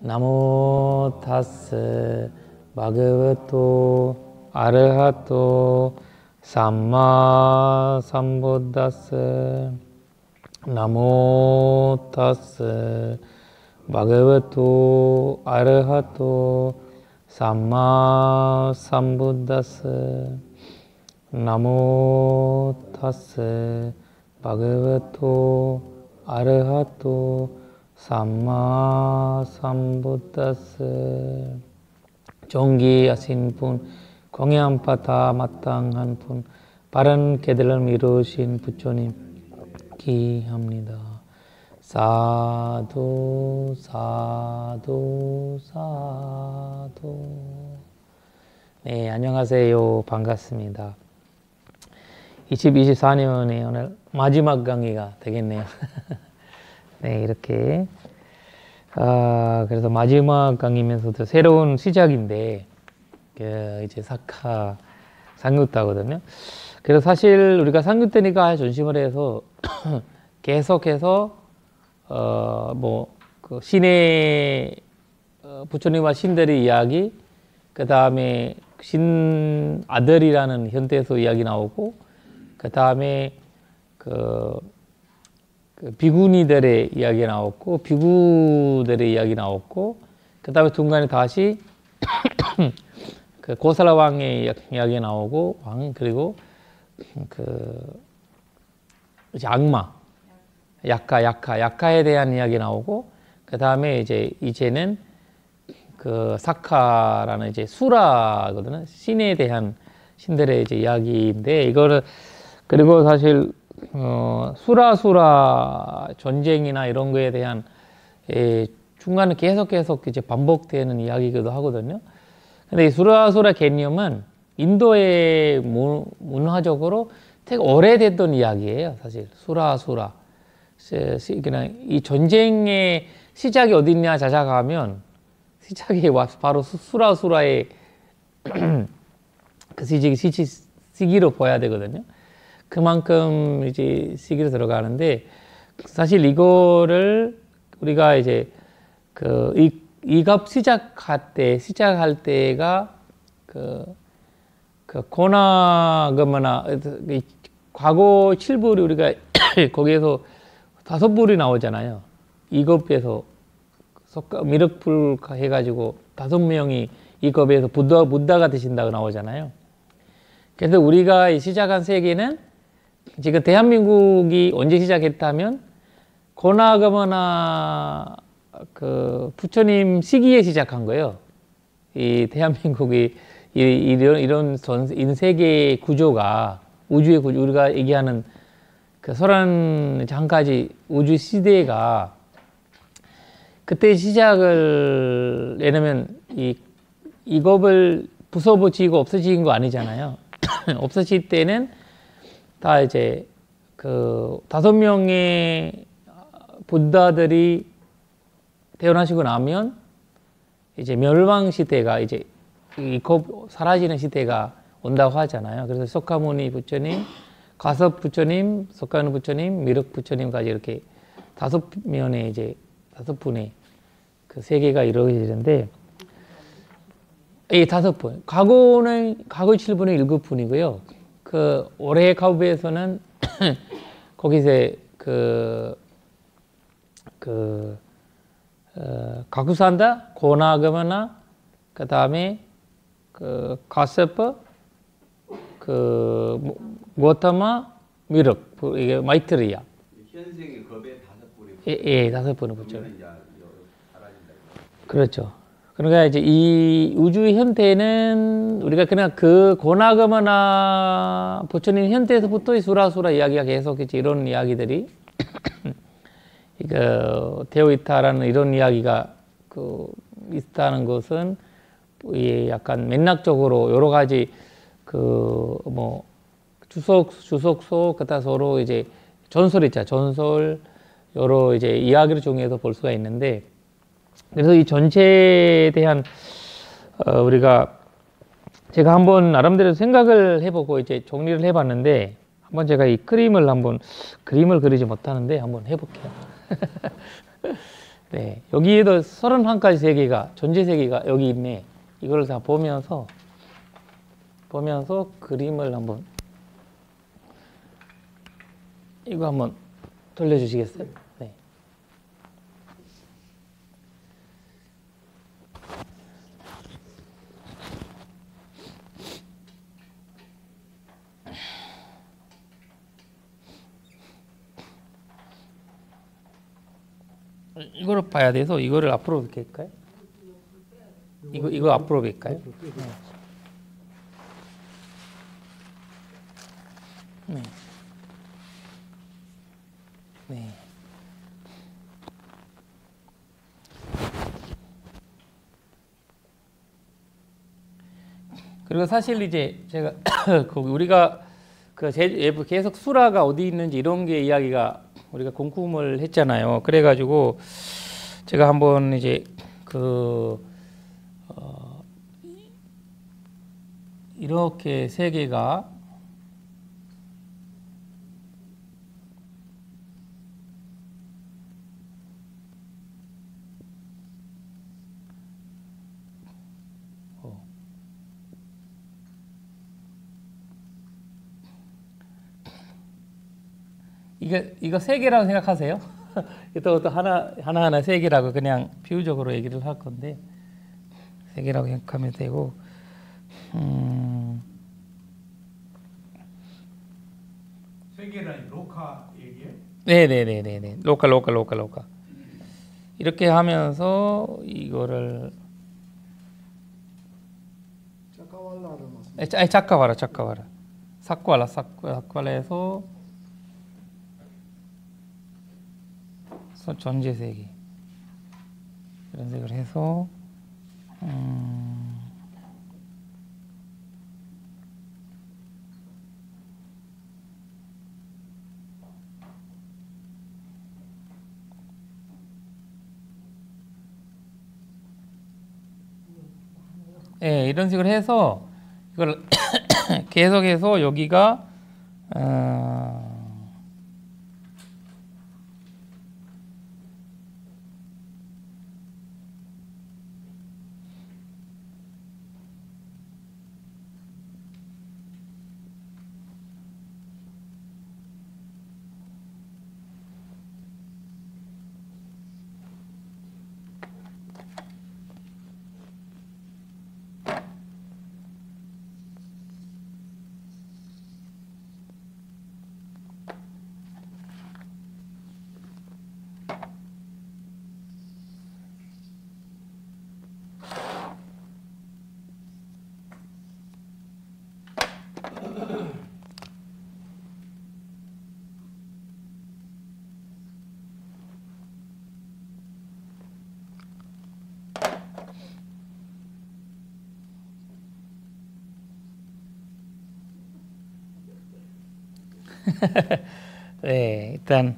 나모 타스 바그와토 아르하토 삼마 삼부다스. 나모 타스 바그와토 아르하토 삼마 삼부다스. 나모 타스 바그와토 아르하토 삼마 삼부다스. 존귀하신 분, 광야한바다 마땅한 분, 바른 깨달음 이루신 부처님 기합니다. 사두 사두 사두. 네, 안녕하세요. 반갑습니다. 2024년에 오늘 마지막 강의가 되겠네요. 네, 이렇게 그래서 마지막 강의면서도 새로운 시작인데 이제 사카 상규타거든요. 그래서 사실 우리가 상규 때니까 전심을 해서 계속해서 그 신의 부처님과 신들의 이야기, 그 다음에 신 아들이라는 현대에서 이야기 나오고, 그 다음에 그 비구니들의 이야기 나왔고, 비구들의 이야기 나왔고, 그 다음에 중간에 다시 그 고살라 왕의 이야기 나오고, 그리고 이제 악마, 약카에 대한 이야기 나오고, 그 다음에 이제는 그 사카라는 이제 수라거든요. 신에 대한 신들의 이제 이야기인데, 이거를 그리고 사실 수라 전쟁이나 이런 거에 대한 중간에 계속 이제 반복되는 이야기이기도 하거든요. 근데 이 수라 개념은 인도의 문화적으로 되게 오래됐던 이야기예요. 사실 수라 그냥 이 전쟁의 시작이 어딨냐 찾아가면 시작이 바로 수라의 그 시기로 봐야 되거든요. 그만큼 이제 시기로 들어가는데, 사실 이거를 우리가 이제 이갑 시작할 때가 고나가마나 과거 7불이 우리가 거기에서 5불이 나오잖아요. 이겁에서 미륵불 해가지고 5명이 이겁에서 부다가 되신다고 나오잖아요. 그래서 우리가 시작한 세계는 지금 대한민국이 언제 시작했다면 고나가마나 그 부처님 시기에 시작한 거예요. 이 대한민국이 이런 세계의 구조가, 우주의 구조, 우리가 얘기하는 그 31가지 우주 시대가 그때 시작을, 왜냐면 이겁을 부숴버리고 없어진 거 아니잖아요. 없어질 때는 다 이제 그 5명의 부다들이 태어나시고 나면 이제 멸망 시대가, 이제 사라지는 시대가 온다고 하잖아요. 그래서 소카무니 부처님, 가섭 부처님, 소카누 부처님, 미륵 부처님까지 이렇게 5분의 그 세계가 이루어지는데, 이 5분. 과거의 7분의 7분이고요. 그 올해 가부에서는 거기서 가쿠산다, 고나가마나, 그 다음에 가세프, 고타마, 미륵, 이게 마이트리야. 현생의 겁에 5분이. 예, 5분을 붙죠. 그렇죠. 그러니까 이제 이 우주의 현태는 우리가 그냥 그 고나가마나 부처님 현태에서부터 이 수라 이야기가 계속 이제 이런 이야기들이 되어 있다라는 이런 이야기가 있다는 것은 약간 맥락적으로 여러 가지 주석소 그다 서로 이제 전설 있죠. 전설 여러 이제 이야기를 정해서 볼 수가 있는데, 그래서 이 전체에 대한 제가 한번 나름대로 생각을 해보고 이제 정리를 해봤는데, 한번 제가 이 그림을 그리지 못하는데 한번 해볼게요. 네, 여기에도 31가지 세계가, 존재 세계가 여기 있네. 이걸 다 보면서 그림을 한번, 이거 한번 돌려주시겠어요? 네. 이거를 봐야 돼서 이거를 앞으로 이렇게 할까요? 이거 앞으로 될까요? 네. 네. 그리고 사실 이제 제가 거기 우리가 그 계속 수라가 어디 있는지 이런 게 이야기가 우리가 궁금을 했잖아요. 그래가지고 제가 한번 이제 이렇게 세 개가 이거 세 개라고 생각하세요? 또 하나 세 개라고 그냥 비유적으로 얘기를 할 건데 세 개라고 생각하면 되고 세 개라니 로카 얘기예요? 네네네네 로컬 이렇게 하면서 이거를 작가와라 삭과라에서 존재 세계 이런 식으로 해서 예, 이런 식으로 해서 이걸 계속해서 여기가 네, 일단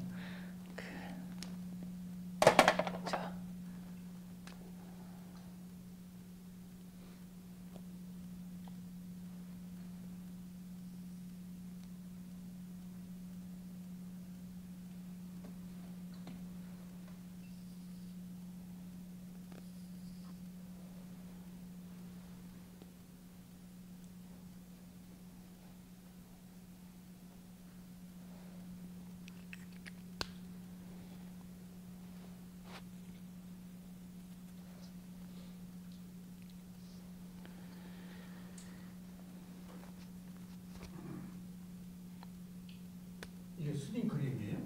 이게 스님 그림이에요?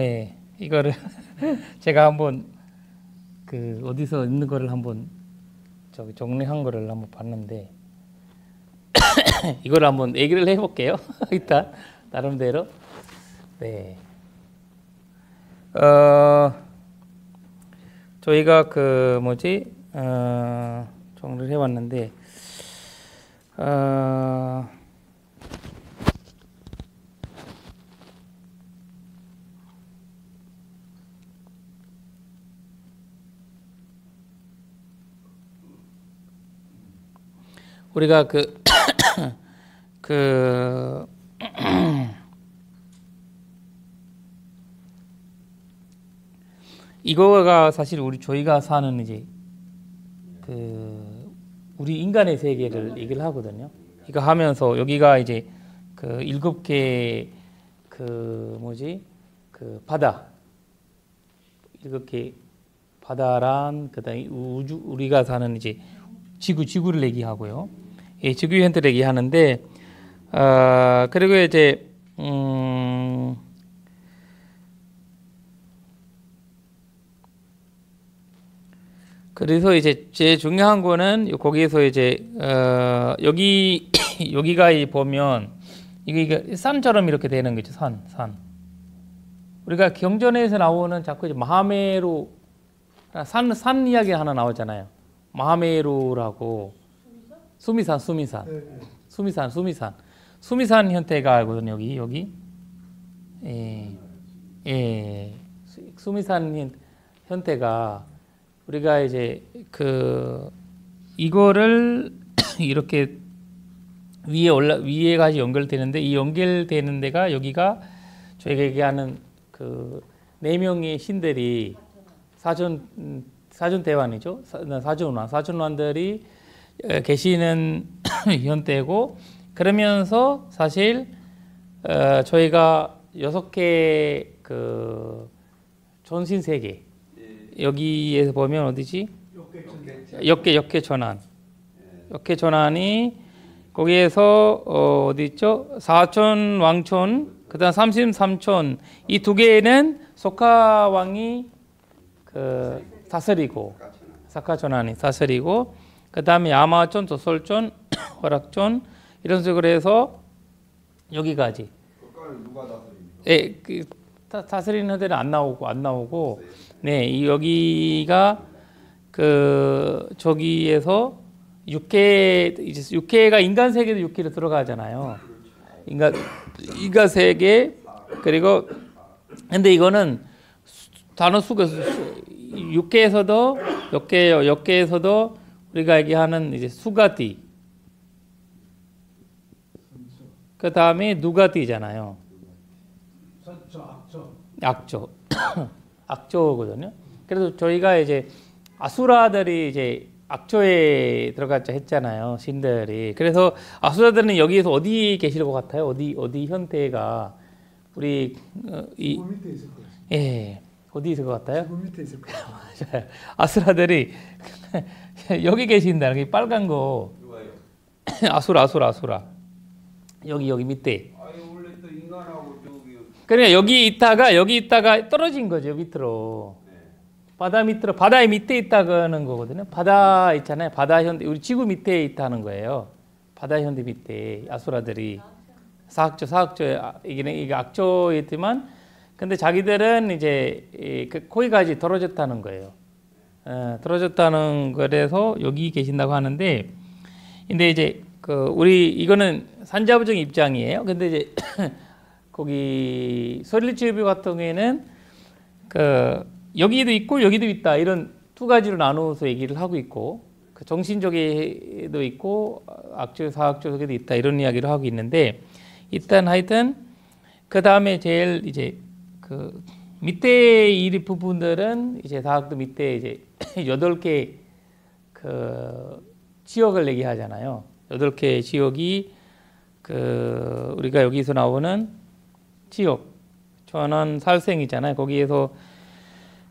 예. 이거를 제가 한번 그 어디서 있는 거를 한번 저기 정리한 거를 한번 봤는데 이걸 한번 얘기를 해볼게요. 일단 나름대로 네. 저희가 그 뭐지 정리를 해봤는데 우리가 그 이거가 사실 저희가 사는 이제 그 우리 인간의 세계를 얘기를 하거든요. 이거 하면서 여기가 이제 그 7개 그 뭐지 그 바다 7개 바다란 그다음에 우주 우리가 사는 이제 지구를 얘기하고요. 예, 지구 형태를 얘기하는데 그리고 이제 그래서 이제 제일 중요한 거는 거기에서 이제 여기가 보면 이게 산처럼 이렇게 되는 거죠. 산. 우리가 경전에서 나오는 자꾸 이제 마하메루 산 이야기 하나 나오잖아요. 마하메루라고 수미산 형태가 알거든요. 여기 수미산 형태가 우리가 이제 그 이거를 이렇게 위에까지 연결되는데 이 연결되는 데가 여기가 저희가 얘기하는 그 4명의 신들이 사전 대왕이죠. 사전왕들이 계시는 현대고 그러면서 사실 저희가 6개 그 전신 세계 여기에서 보면 어디지? 역계 전환이 거기에서 어디 있죠? 사촌 왕촌 그다음 33촌 이 2개는 소카 왕이 그 다스리고 사카촌환이 다스리고 그다음에 야마촌, 도솔촌, 허락촌 이런 식으로 해서 여기까지. 그거는 누가 다스립니까? 예, 그 다스리는 데는 안 나오고 네, 여기가 그 저기에서 6회가 인간 세계도 6회로 들어가잖아요. 인간 세계 그리고 근데 이거는 단어 수가 6회에서도 역계에서도 우리가 얘기하는 이제 수가띠 그 다음에 누가띠잖아요. 악조거든요. 그래서 저희가 이제 아수라들이 이제 악조에 들어갔자 했잖아요. 신들이. 그래서 아수라들은 여기에서 어디 계실 것 같아요? 어디 현태가 우리 이 밑에 있을 거예요. 예. 어디 있을 것 같아요? 지구 밑에 있을 거예요. 맞아요. 아수라들이 여기 계신다는 게 빨간 거. 누가요? 아수라. 여기 밑에. 아니 원래 또 인간하고 저기 그러니까 여기 있다가 떨어진 거죠. 밑으로. 바다의 밑에 있다는 거거든요. 바다 있잖아요. 바다 현대 우리 지구 밑에 있다는 거예요. 바다 현대 밑에 아수라들이 사학조 이게 악조였지만 근데 자기들은 이제 거기까지 떨어졌다는 거예요. 떨어졌다는 거라서 여기 계신다고 하는데 근데 이제 그 우리 이거는 산자부적 입장이에요. 근데 이제 거기 소릴치비 같은 경우에는 그 여기도 있고 여기도 있다 이런 2가지로 나누어서 얘기를 하고 있고 그 정신적에도 있고 악조 사악조 속에도 있다 이런 이야기를 하고 있는데 일단 하여튼 그 다음에 제일 이제 그 밑에 이 부분들은 이제 사악도 밑에 이제 8개 그 지역을 얘기하잖아요. 8개 지역이 그 우리가 여기서 나오는 지역 전원 살생이잖아요. 거기에서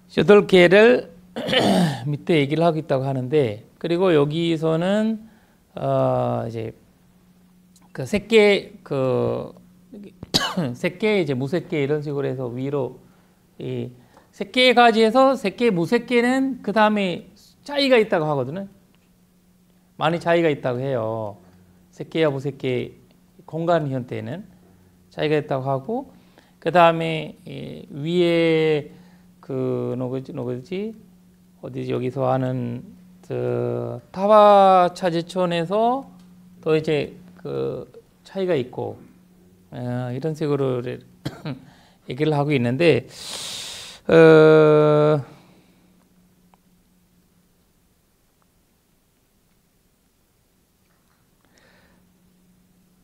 8개를 밑에 얘기를 하고 있다고 하는데 그리고 여기서는 이제 그 새끼 이제 무새끼 이런 식으로 해서 위로 이 새끼까지 해서 새끼 무새끼는 그 다음에 차이가 있다고 하거든요. 많이 차이가 있다고 해요. 새끼와 무새끼 공간 형태는 차이가 있다고 하고 그 다음에 위에 그 누구지 어디 여기서 하는 그 타와 차지촌에서 또 이제 그 차이가 있고 이런 식으로 얘기를 하고 있는데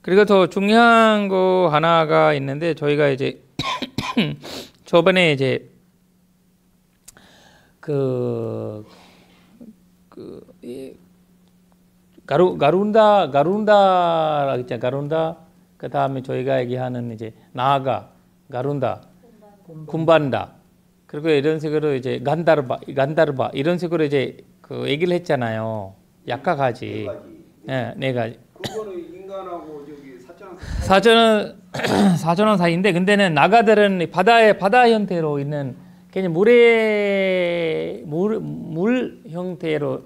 그리고 더 중요한 거 하나가 있는데 저희가 이제 저번에 이제 그 가룬다라고 있잖아요. 가룬다. 그 다음에 저희가 얘기하는 이제 나아가, 가룬다, 군반다. 그리고 이런 식으로 이제 간다르바 이런 식으로 이제 그 얘기를 했잖아요. 약과 가지. 네, 네 가지. 그거는 인간하고 저기 사전은 사이인데, 근데는 나가들은 바다 형태로 있는 그냥 물 형태로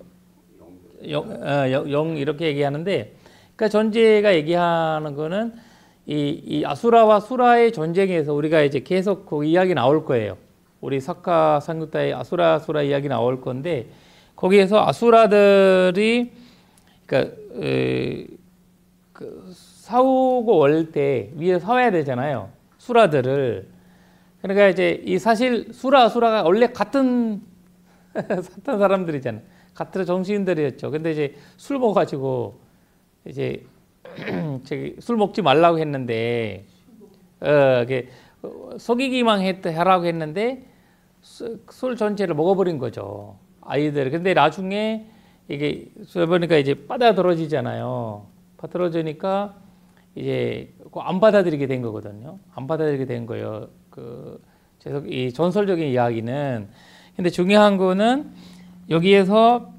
영 이렇게 얘기하는데, 그러니까 전제가 얘기하는 거는 이 아수라와 수라의 전쟁에서 우리가 이제 계속 그 이야기 나올 거예요. 우리 사카 상유타의 아수라 수라 이야기 나올 건데, 거기에서 아수라들이 그러니까 그 싸우고 올 때 위에 서야 되잖아요. 수라들을. 그러니까 이제 이 사실 수라가 원래 같은 사람들이잖아요. 같은 정치인들이었죠. 근데 이제 술 먹어가지고 이제 술 먹지 말라고 했는데, 속이기만 하라고 했는데 술 전체를 먹어버린 거죠. 아이들. 근데 나중에 이게 보니까 이제 빠져들어지잖아요. 빠져들어지니까 이제 안 받아들이게 된 거거든요. 안 받아들이게 된 거예요. 이 전설적인 이야기는. 근데 중요한 거는 여기에서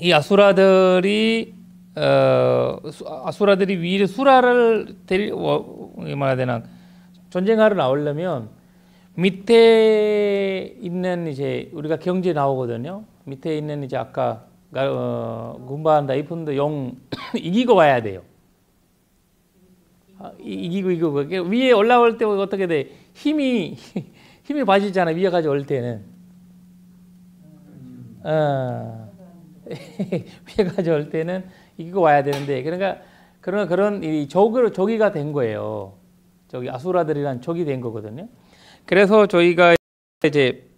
이 아수라들이 위에 수라를 말해야 되나, 전쟁하러 나오려면 밑에 있는 이제 우리가 경제 나오거든요. 밑에 있는 이제 아까 군바한다 이분도 영 이기고 와야 돼요. 이기고 위에 올라올 때 어떻게 돼? 힘이 빠지잖아. 위에까지 올 때는. 위에까지 올 때는 이기고 와야 되는데, 그러니까 그런 이 적이가 된 거예요. 저기 아수라들이란 적이 된 거거든요. 그래서 저희가 이제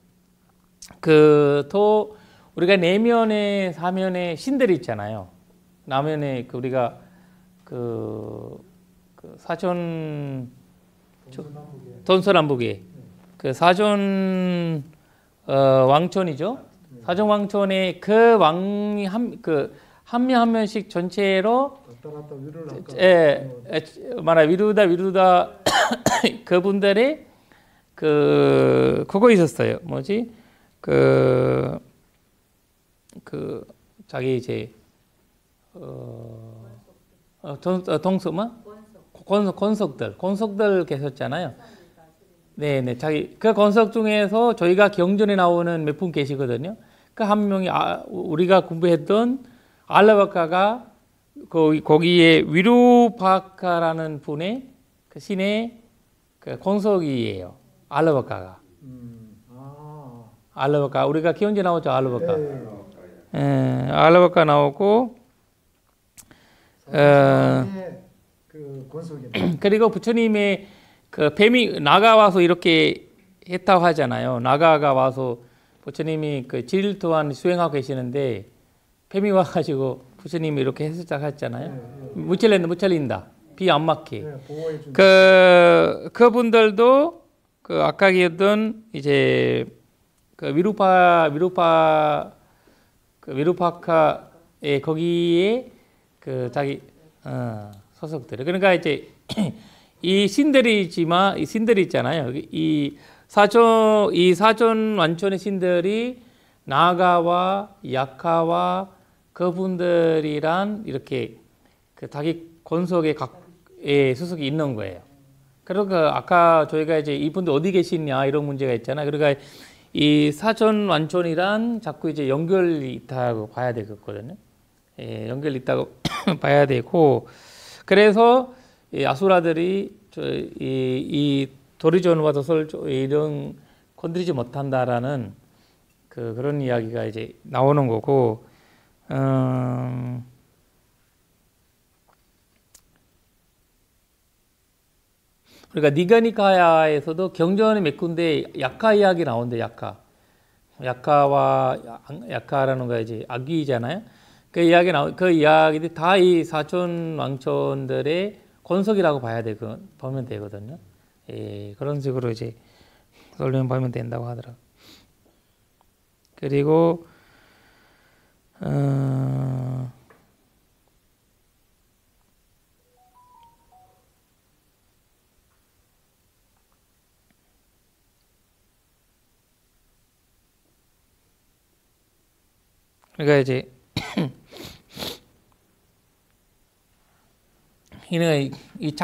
또 우리가 내면에 사면에 신들이 있잖아요. 남면에 우리가 사전 동서남북에 사전 왕촌이죠. 사전 왕촌에 그 왕이 한 명 한 명씩 전체로 위루다 그분들의 그거 있었어요. 뭐지? 자기 이제 권속들 계셨잖아요. 네네. 자기 그 권속 중에서 저희가 경전에 나오는 몇 분 계시거든요. 그 한 명이 우리가 공부했던 알라바카가 거기에 위루파카라는 분의 그 신의 그 권속이에요. 알라바카가. 알라바카 우리가 경전 나오죠. 알라바카. 알라바카 나오고 그리고 부처님의 그 뱀이 나가 와서 이렇게 했다고 하잖아요. 나가가 와서 부처님이 그 7일 동안 수행하고 계시는데 뱀이 와가지고 부처님이 이렇게 했었잖아요. 무찰린다. 비 안 맞게. 그분들도 아까 얘기했던 이제 위루파카의 거기에 자기 소속들. 그러니까 이제 이 신들이 있잖아요. 이 사전 완촌의 신들이 나가와 야카와 그분들이란 이렇게 자기 권속의 각에 소속이 있는 거예요. 그러니까 아까 저희가 이제 이분들 어디 계시냐 이런 문제가 있잖아요. 그러니까 이 사전 완촌이란 자꾸 이제 연결이 있다고 봐야 되겠거든요. 연결이 있다고 봐야 되고, 그래서 이 아수라들이 이 도리존과 도설 이런 건드리지 못한다라는 그런 이야기가 이제 나오는 거고, 우리가 니가니카야에서도 경전에 몇 군데 약카 이야기 나오는데 약카라는 거 이제 악귀잖아요. 그 이야기들이 다 이 사촌 왕촌들의 권속이라고 보면 되거든요. 그런 식으로 이제 설명 보면 된다고 하더라고요. 그리고 그러니까 이제 이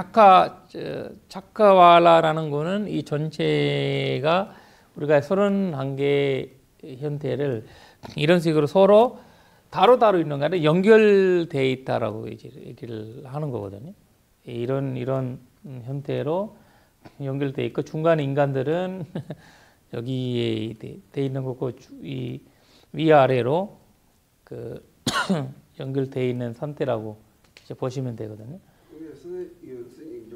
차카왈라라는 거는 이 전체가 우리가 31개 형태를 이런 식으로 서로 따로따로 있는 게 아니라 연결돼 있다라고 이제 얘기를 하는 거거든요. 이런 형태로 연결돼 있고 중간에 인간들은 여기에 돼 있는 거고 이 위아래로 그 연결돼 있는 상태라고 이제 보시면 되거든요. 선생님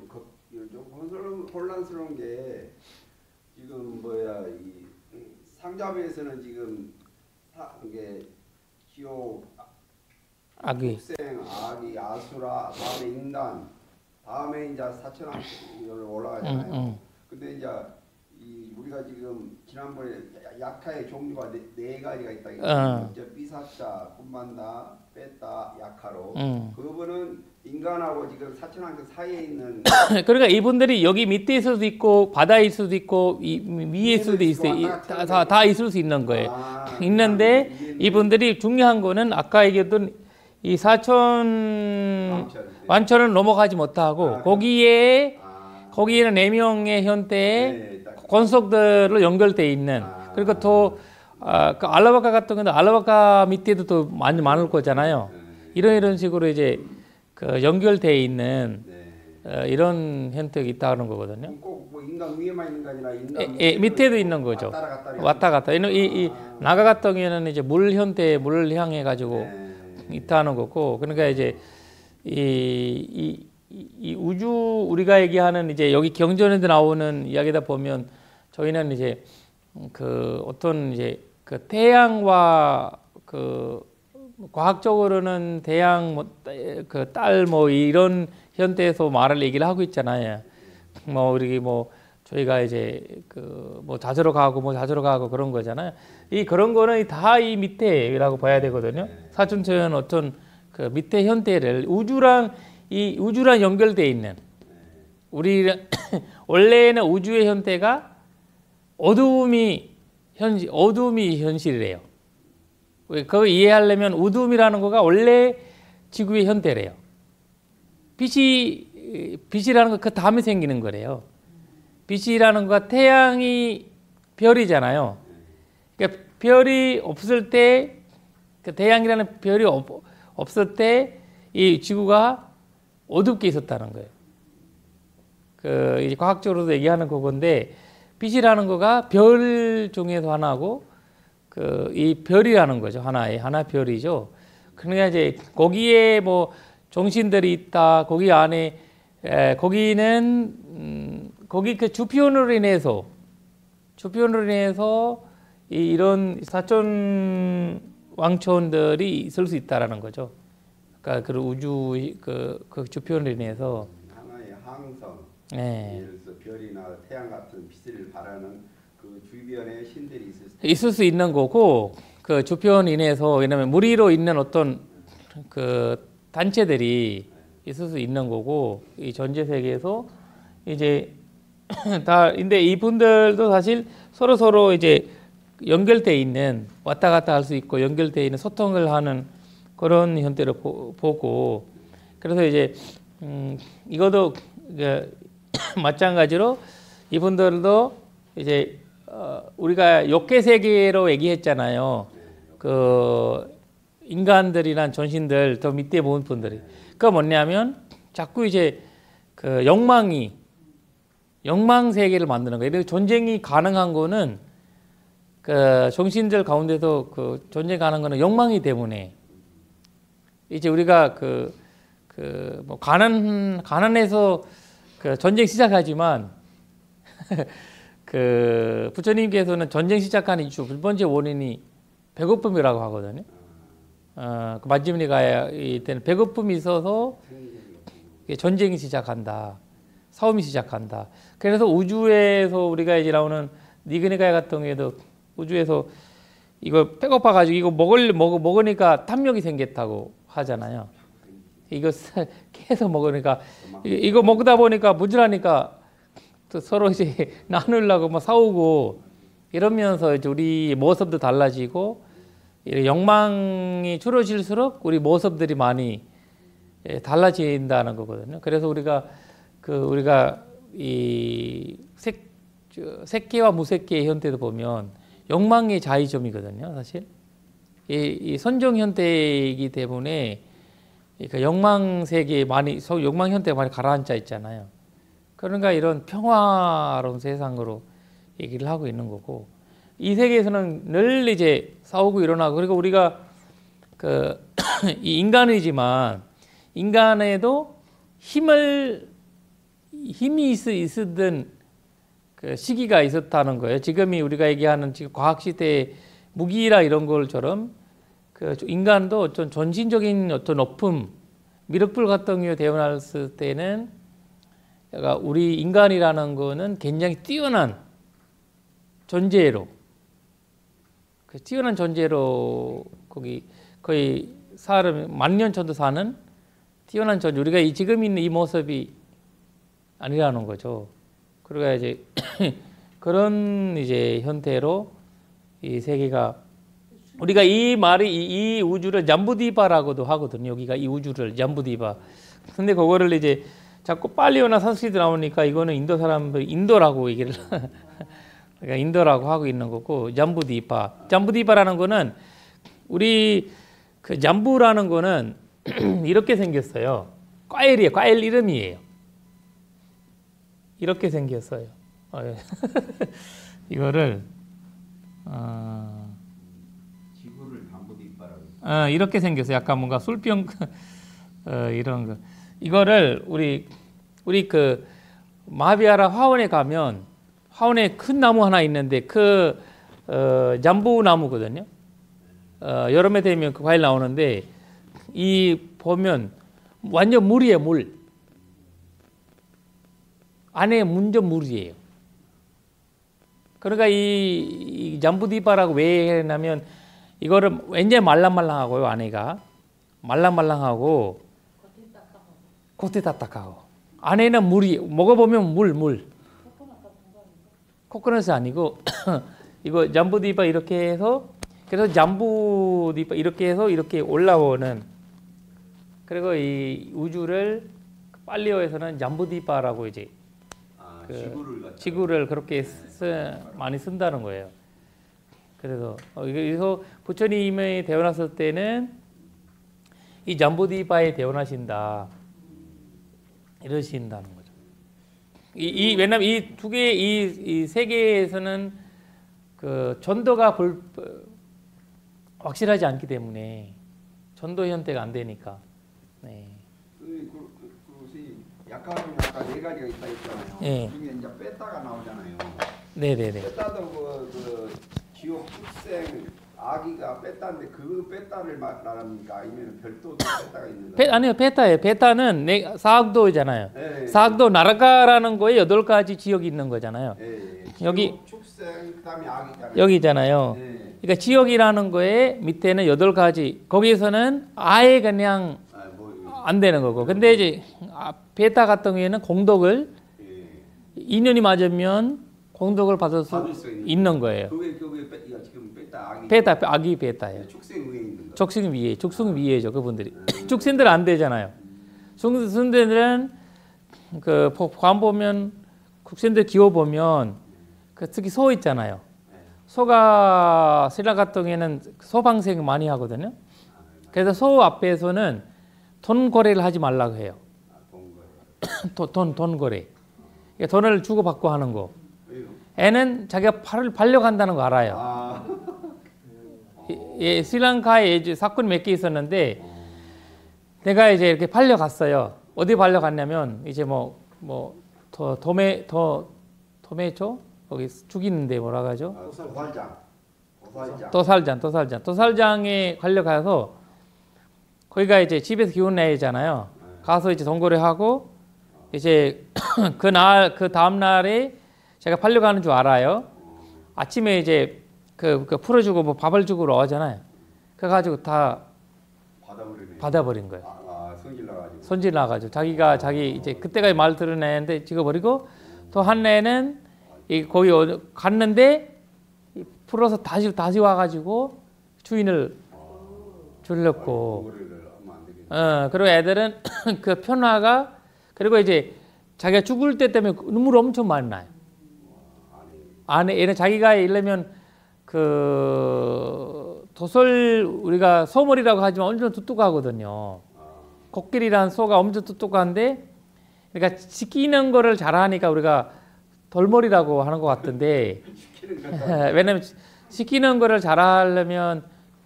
좀 혼란스러운 게 지금 뭐야 이 상자부에서는 지금 이게 지옥, 악귀, 육생, 아기, 아수라, 다음에 인간, 다음에 이제 사천왕 올라가잖아요. 근데 이제 우리가 지금 지난번에 약화의 종류가 네 가지가 있다. 먼저 삐사자, 꿈만다, 뺐다, 약화로. 그거는 인간하고 지금 사천왕 사이에 있는. 그러니까 이분들이 여기 밑에 있을 수도 있고 바다에 있을 수도 있고 위에 있을 수도 있어요. 다 있을 수 있는 거예요. 있는데 이분들이 중요한 거는 아까 얘기했던 이 사천 완천을 넘어가지 못하고 거기에는 4명의 형태의 권속들로 연결돼 있는. 그리고 또 그 알라바카 같은 경우는 알라바카 밑에도 또 많을 거잖아요. 이런 식으로 이제 그 연결돼 있는 이런 형태가 있다는 거거든요. 꼭 뭐 인간 위에만 있는 게 아니라 인간 밑에도 있는 거죠. 왔다 갔다. 이 나가 같은 경우에는 이제 물 형태, 물을 향해 가지고 있다는 거고. 그러니까 이제 이 우주 우리가 얘기하는 이제 여기 경전에도 나오는 이야기다 보면 저희는 이제 그 어떤 이제 그 태양과 그 과학적으로는 태양 그 달 뭐 이런 현대에서 말을 얘기를 하고 있잖아요. 뭐 우리 뭐 저희가 이제 그 뭐 자주로 가고 그런 거잖아요. 그런 거는 다 이 밑에라고 봐야 되거든요. 사춘천은 어떤 그 밑에 현대를 우주랑 연결돼 있는 우리 원래는 우주의 현대가 어두움이 현실이래요. 그거 이해하려면 어두움이라는 거가 원래 지구의 현대래요. 빛이라는 거 그 다음에 생기는 거래요. 빛이라는 거가 태양이 별이잖아요. 그러니까 별이 없을 때, 그 태양이라는 별이 없을 때 이 지구가 어둡게 있었다는 거예요. 그 이제 과학적으로도 얘기하는 그건데 빛이라는 거가 별 중에서 하나고 그 이 별이라는 거죠. 하나 별이죠. 그러니까 이제 거기에 뭐 정신들이 있다. 거기 안에 거기는 거기 그 주변으로 인해서 이런 사천 왕천들이 있을 수 있다라는 거죠. 그러니까 그 우주 그 주변으로 인해서 하나의 항성, 네. 예를 들어서 별이나 태양 같은 빛을 발하는 그 주변에 신들이 있을 수 있는 거고 그 주변 인해서 왜냐면 무리로 있는 어떤 그 단체들이 있을 수 있는 거고 이 전체 세계에서 이제 다 근데 이분들도 사실 서로 이제 연결돼 있는 왔다 갔다 할 수 있고 연결돼 있는 소통을 하는 그런 형태를 보고 그래서 이제 이것도 마찬가지로 이분들도 이제 우리가 욕계 세계로 얘기했잖아요. 그 인간들이란 전신들 더 밑에 보는 분들이 그거 뭐냐면 자꾸 이제 그 욕망 세계를 만드는 거예요. 전쟁이 가능한 거는 그 정신들 가운데서 그 전쟁 가능한 거는 욕망이 때문에 이제 우리가 뭐 가난해서 그 전쟁 시작하지만 그 부처님께서는 전쟁 시작하는 이유 첫 번째 원인이 배고픔이라고 하거든요. 그 마지막에 가야 이때는 배고픔이 있어서 전쟁이 시작한다. 싸움이 시작한다. 그래서 우주에서 우리가 이제 나오는 니그네가야 같은 경우에도 우주에서 이거 배고파가지고 이거 먹으니까 탐욕이 생겼다고 하잖아요. 이거 계속 먹으니까 이거 먹다 보니까 부질하니까 또 서로 이제 나누려고 뭐 싸우고 이러면서 이제 우리 모습도 달라지고 욕망이 줄어질수록 우리 모습들이 많이 달라진다는 거거든요. 그래서 우리가 이 색계와 무색계의 현태도 보면 욕망의 자의점이거든요. 사실 이 선정 현태이기 때문에 그러니까 욕망 세계에 욕망 현태가 많이 가라앉아 있잖아요. 그러니까 이런 평화로운 세상으로 얘기를 하고 있는 거고, 이 세계에서는 늘 이제 싸우고 일어나고, 그리고 우리가 이 인간이지만 인간에도 힘이 있었던 그 시기가 있었다는 거예요. 지금이 우리가 얘기하는 지금 과학 시대의 무기라 이런 걸처럼 그 인간도 어떤 전신적인 어떤 높음, 미륵불 같은 경우 태어났을 때는 그러니까 우리 인간이라는 거는 굉장히 뛰어난 존재로, 그 뛰어난 존재로 거의 사람 만년 전도 사는 뛰어난 존재, 우리가 지금 있는 이 모습이 아니라는 거죠. 그러니까 이제 그런 이제 형태로 이 세계가, 우리가 이 말이 이 우주를 잠부디바라고도 하거든요. 여기가 이 우주를 잠부디바. 근데 그거를 이제 자꾸 빨리오나 산스크리트 나오니까 이거는 인도 사람들 인도라고 얘기를 그러니까 인도라고 하고 있는 거고, 잠부디바라는 거는 우리 그 잠부라는 거는 이렇게 생겼어요. 과일이에요. 과일 이름이에요. 이렇게 생겼어요. 이거를 지구를 잠부디바라고. 이렇게 생겼어요. 약간 뭔가 술병 이런 거. 이거를 우리 그 마하비하라 화원에 가면 화원에 큰 나무 하나 있는데 그 잠부 나무거든요. 여름에 되면 그 과일 나오는데 이 보면 완전 물이에요. 물. 안에 완전 물이에요. 그러니까 이 잠부디바라고 왜 했냐면 이거를 굉장히 말랑말랑하고요. 안에가 말랑말랑하고 겉에 딱딱하고 안에는 물이, 먹어보면 물. 코코넛이 아니고 이거 잠부디바 이렇게 해서, 그래서 잠부디바 이렇게 해서 이렇게 올라오는, 그리고 이 우주를 팔리오에서는 잠부디바라고 이제 지구를 그렇게 많이 쓴다는 거예요. 그래서 여기서 부처님이 태어났을 때는 이 잠부디바에 태어나신다 이러신다는 거죠. 왜냐면 이 두 개, 이 세계에서는 그 전도가 확실하지 않기 때문에 전도 현태가 안 되니까. 네. 약간은 아까 네 가지가 있다 했잖아요. 네. 중에 이제 베타가 나오잖아요. 네네네. 베타도 그 지옥 축생 아기가 베타인데 그 베타를 말합니까? 아니면 별도 베타가 있는 거예요? 아니요, 베타예요. 베타는 사학도잖아요. 네. 사학도 나라카라는 거에 8가지 지역이 있는 거잖아요. 네. 여기 축생 그다음에 아기잖아요. 여기잖아요. 네. 그러니까 지역이라는 거에 밑에는 8가지. 거기에서는 아예 그냥 안 되는 거고. 근데 이제 베타 같은 경우에는 공덕을 인연이 맞으면 공덕을 받을 수 있는 거예요. 그게 지금 베타 아기 베타예요. 축생 위에 있는 거. 축생 위에죠. 그분들이. 축생들 안 되잖아요. 축생들은 그 관 보면 축생들 기워 보면 그 특히 소 있잖아요. 소가 스리랑카 같은 경우에는 소방생 많이 하거든요. 그래서 소 앞에서는 돈 거래를 하지 말라고 해요. 돈 거래. 돈을 주고 받고 하는 거. 애는 자기가 팔려간다는 거 알아요. 스리랑카에 이제 사건이 몇 개 있었는데 내가 이제 이렇게 팔려갔어요. 어디 팔려갔냐면 이제 도매초 거기 죽이는데 뭐라 하죠? 도살장에 팔려가서 거기가 이제 집에서 기운 내잖아요. 가서 이제 돈거래하고 이제 그 다음 날에 제가 팔려가는 줄 알아요. 아침에 이제 그 풀어주고 뭐 밥을 주고 그러잖아요. 그래가지고 다 받아버리네. 받아버린 거예요. 성질 나가지고. 손질 나가지고 자기 이제 그때까지 말 들은 애인데 찍어버리고 또 한 애는 거기 갔는데 풀어서 다시 와가지고 주인을 졸렸고. 그거를 하면 안 되겠네. 그리고 애들은 그 편화가 그리고 이제 자기가 죽을 때 때문에 눈물 엄청 많이 나요. 안에 얘는 자기가 이러면 그 도솔 우리가 소머리라고 하지만 엄청 뚝뚝하거든요. 코끼리라는 소가 엄청 뚝뚝한데 그러니까 지키는 거를 잘하니까 우리가 돌머리라고 하는 것 같은데 왜냐면 지키는 거를 잘하려면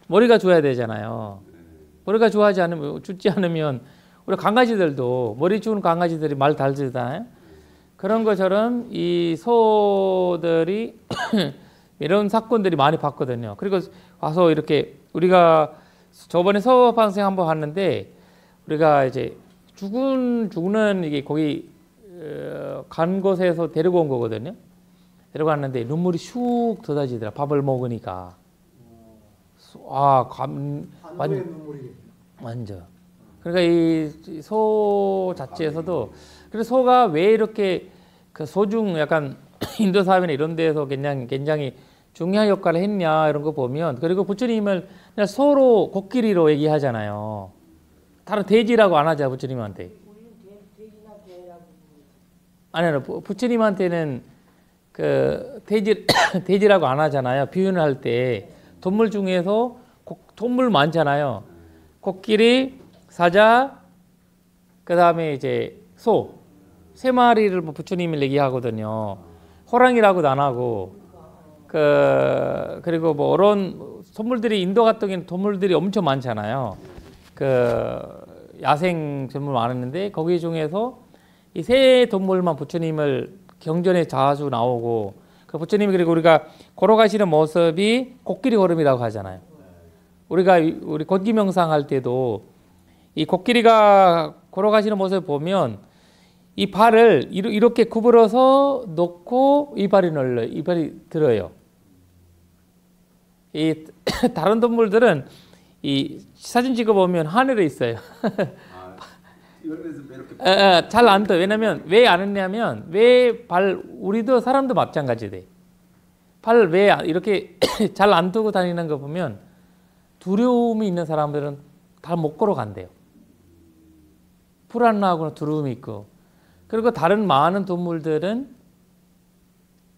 머리가 좋아야 되잖아요. 머리가 좋아하지 않으면 죽지 않으면 우리 강아지들도 머리 좋은 강아지들이 말 달지잖아요. 그런 것처럼 이 소들이 이런 사건들이 많이 봤거든요. 그리고 와서 이렇게 우리가 저번에 서방생 한번 봤는데 우리가 이제 죽는 이게 거기 간 곳에서 데리고 온 거거든요. 데려갔는데 눈물이 슉 쏟아지더라. 밥을 먹으니까. 완전. 그러니까 이 소 자체에서도 그래서 소가 왜 이렇게 그 소중 약간 인도 사회나 이런 데서 굉장히 중요한 역할을 했냐 이런 거 보면 그리고 부처님을 그냥 소로 코끼리로 얘기하잖아요. 다른 돼지라고 안 하자 부처님한테. 아니요 부처님한테는 그 돼지라고 안 하잖아요. 표현을 할 때 동물 중에서 동물 많잖아요. 코끼리, 사자, 그 다음에 이제 소, 세 마리를 부처님이 얘기하거든요. 호랑이라고도 안 하고, 그리고 뭐 이런 동물들이 인도 같은 경우는 동물들이 엄청 많잖아요. 그 야생 동물 많았는데 거기 중에서 이 세 동물만 부처님을 경전에 자주 나오고, 그 부처님이 그리고 우리가 걸어가시는 모습이 코끼리 걸음이라고 하잖아요. 우리 걷기 명상할 때도 이 코끼리가 걸어가시는 모습을 보면 이 발을 이렇게 구부려서 놓고 이발이 널려요. 이발이 들어요. 이 다른 동물들은 이 사진 찍어보면 하늘에 있어요. 잘 안 떠요. 왜냐면 왜 안 했냐면 우리도 사람도 마찬가지 돼. 발 왜 이렇게 잘 안 두고 다니는 거 보면 두려움이 있는 사람들은 다 못 걸어간대요. 불안하거나 두려움이 있고. 그리고 다른 많은 동물들은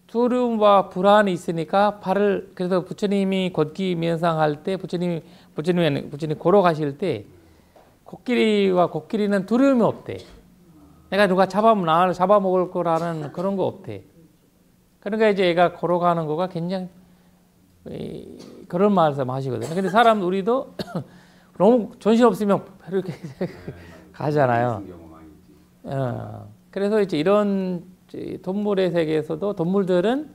두려움과 불안이 있으니까 발을 그래서 부처님이 걷기 명상할 때 부처님이 걸어가실 때 코끼리는 두려움이 없대. 내가 누가 나를 잡아먹을 거라는 그런 거 없대. 그러니까 이제 얘가 걸어가는 거가 굉장히 그런 말씀하시거든요. 근데 우리도 너무 정신 없으면 이렇게 가잖아요. 그래서 이제 이런 동물의 세계에서도 동물들은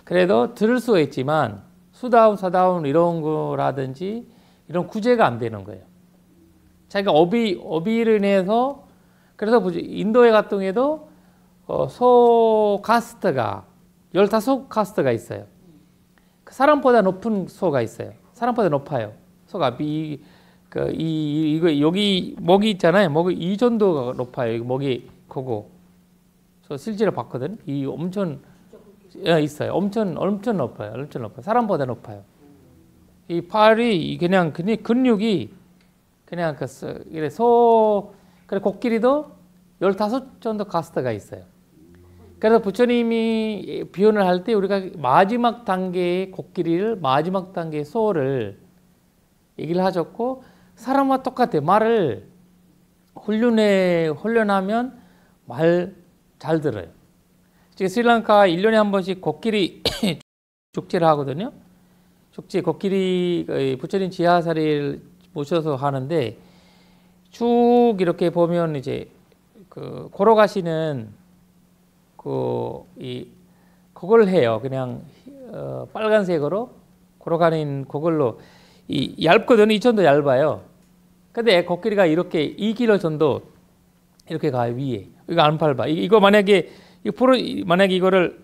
그래도 들을 수가 있지만 수다운 이런 거라든지 이런 구제가 안 되는 거예요. 자기가 어비를 인해서 그래서 인도에 같은 경우에도 소 카스트가 15카스트가 있어요. 사람보다 높은 소가 있어요. 사람보다 높아요. 소가 여기 목이 있잖아요. 목이 이 정도가 높아요. 목이 크고. 저 실제로 봤거든. 이 엄청 있어요. 엄청 높아요. 엄청 높아요. 사람보다 높아요. 이 팔이 그냥 근육이 그냥 그래 그래 코끼리도 15 정도 카스트가 있어요. 그래서 부처님이 비유를 할 때 우리가 마지막 단계의 코끼리를 마지막 단계의 소를 얘기를 하셨고 사람과 똑같아요. 말을 훈련하면 말 잘 들어요. 지금 스리랑카 1년에 한 번씩 코끼리 축제를 하거든요. 코끼리 부처님 지하사리를 모셔서 하는데 쭉 이렇게 보면 이제 그 걸어가시는 그걸 해요. 그냥 빨간색으로 걸어가는 그걸로 얇거든요. 이 정도 얇아요. 근데 코끼리가 이렇게 2km 정도 이렇게 가요. 위에. 이거 안 밟아. 이거 만약에 이거를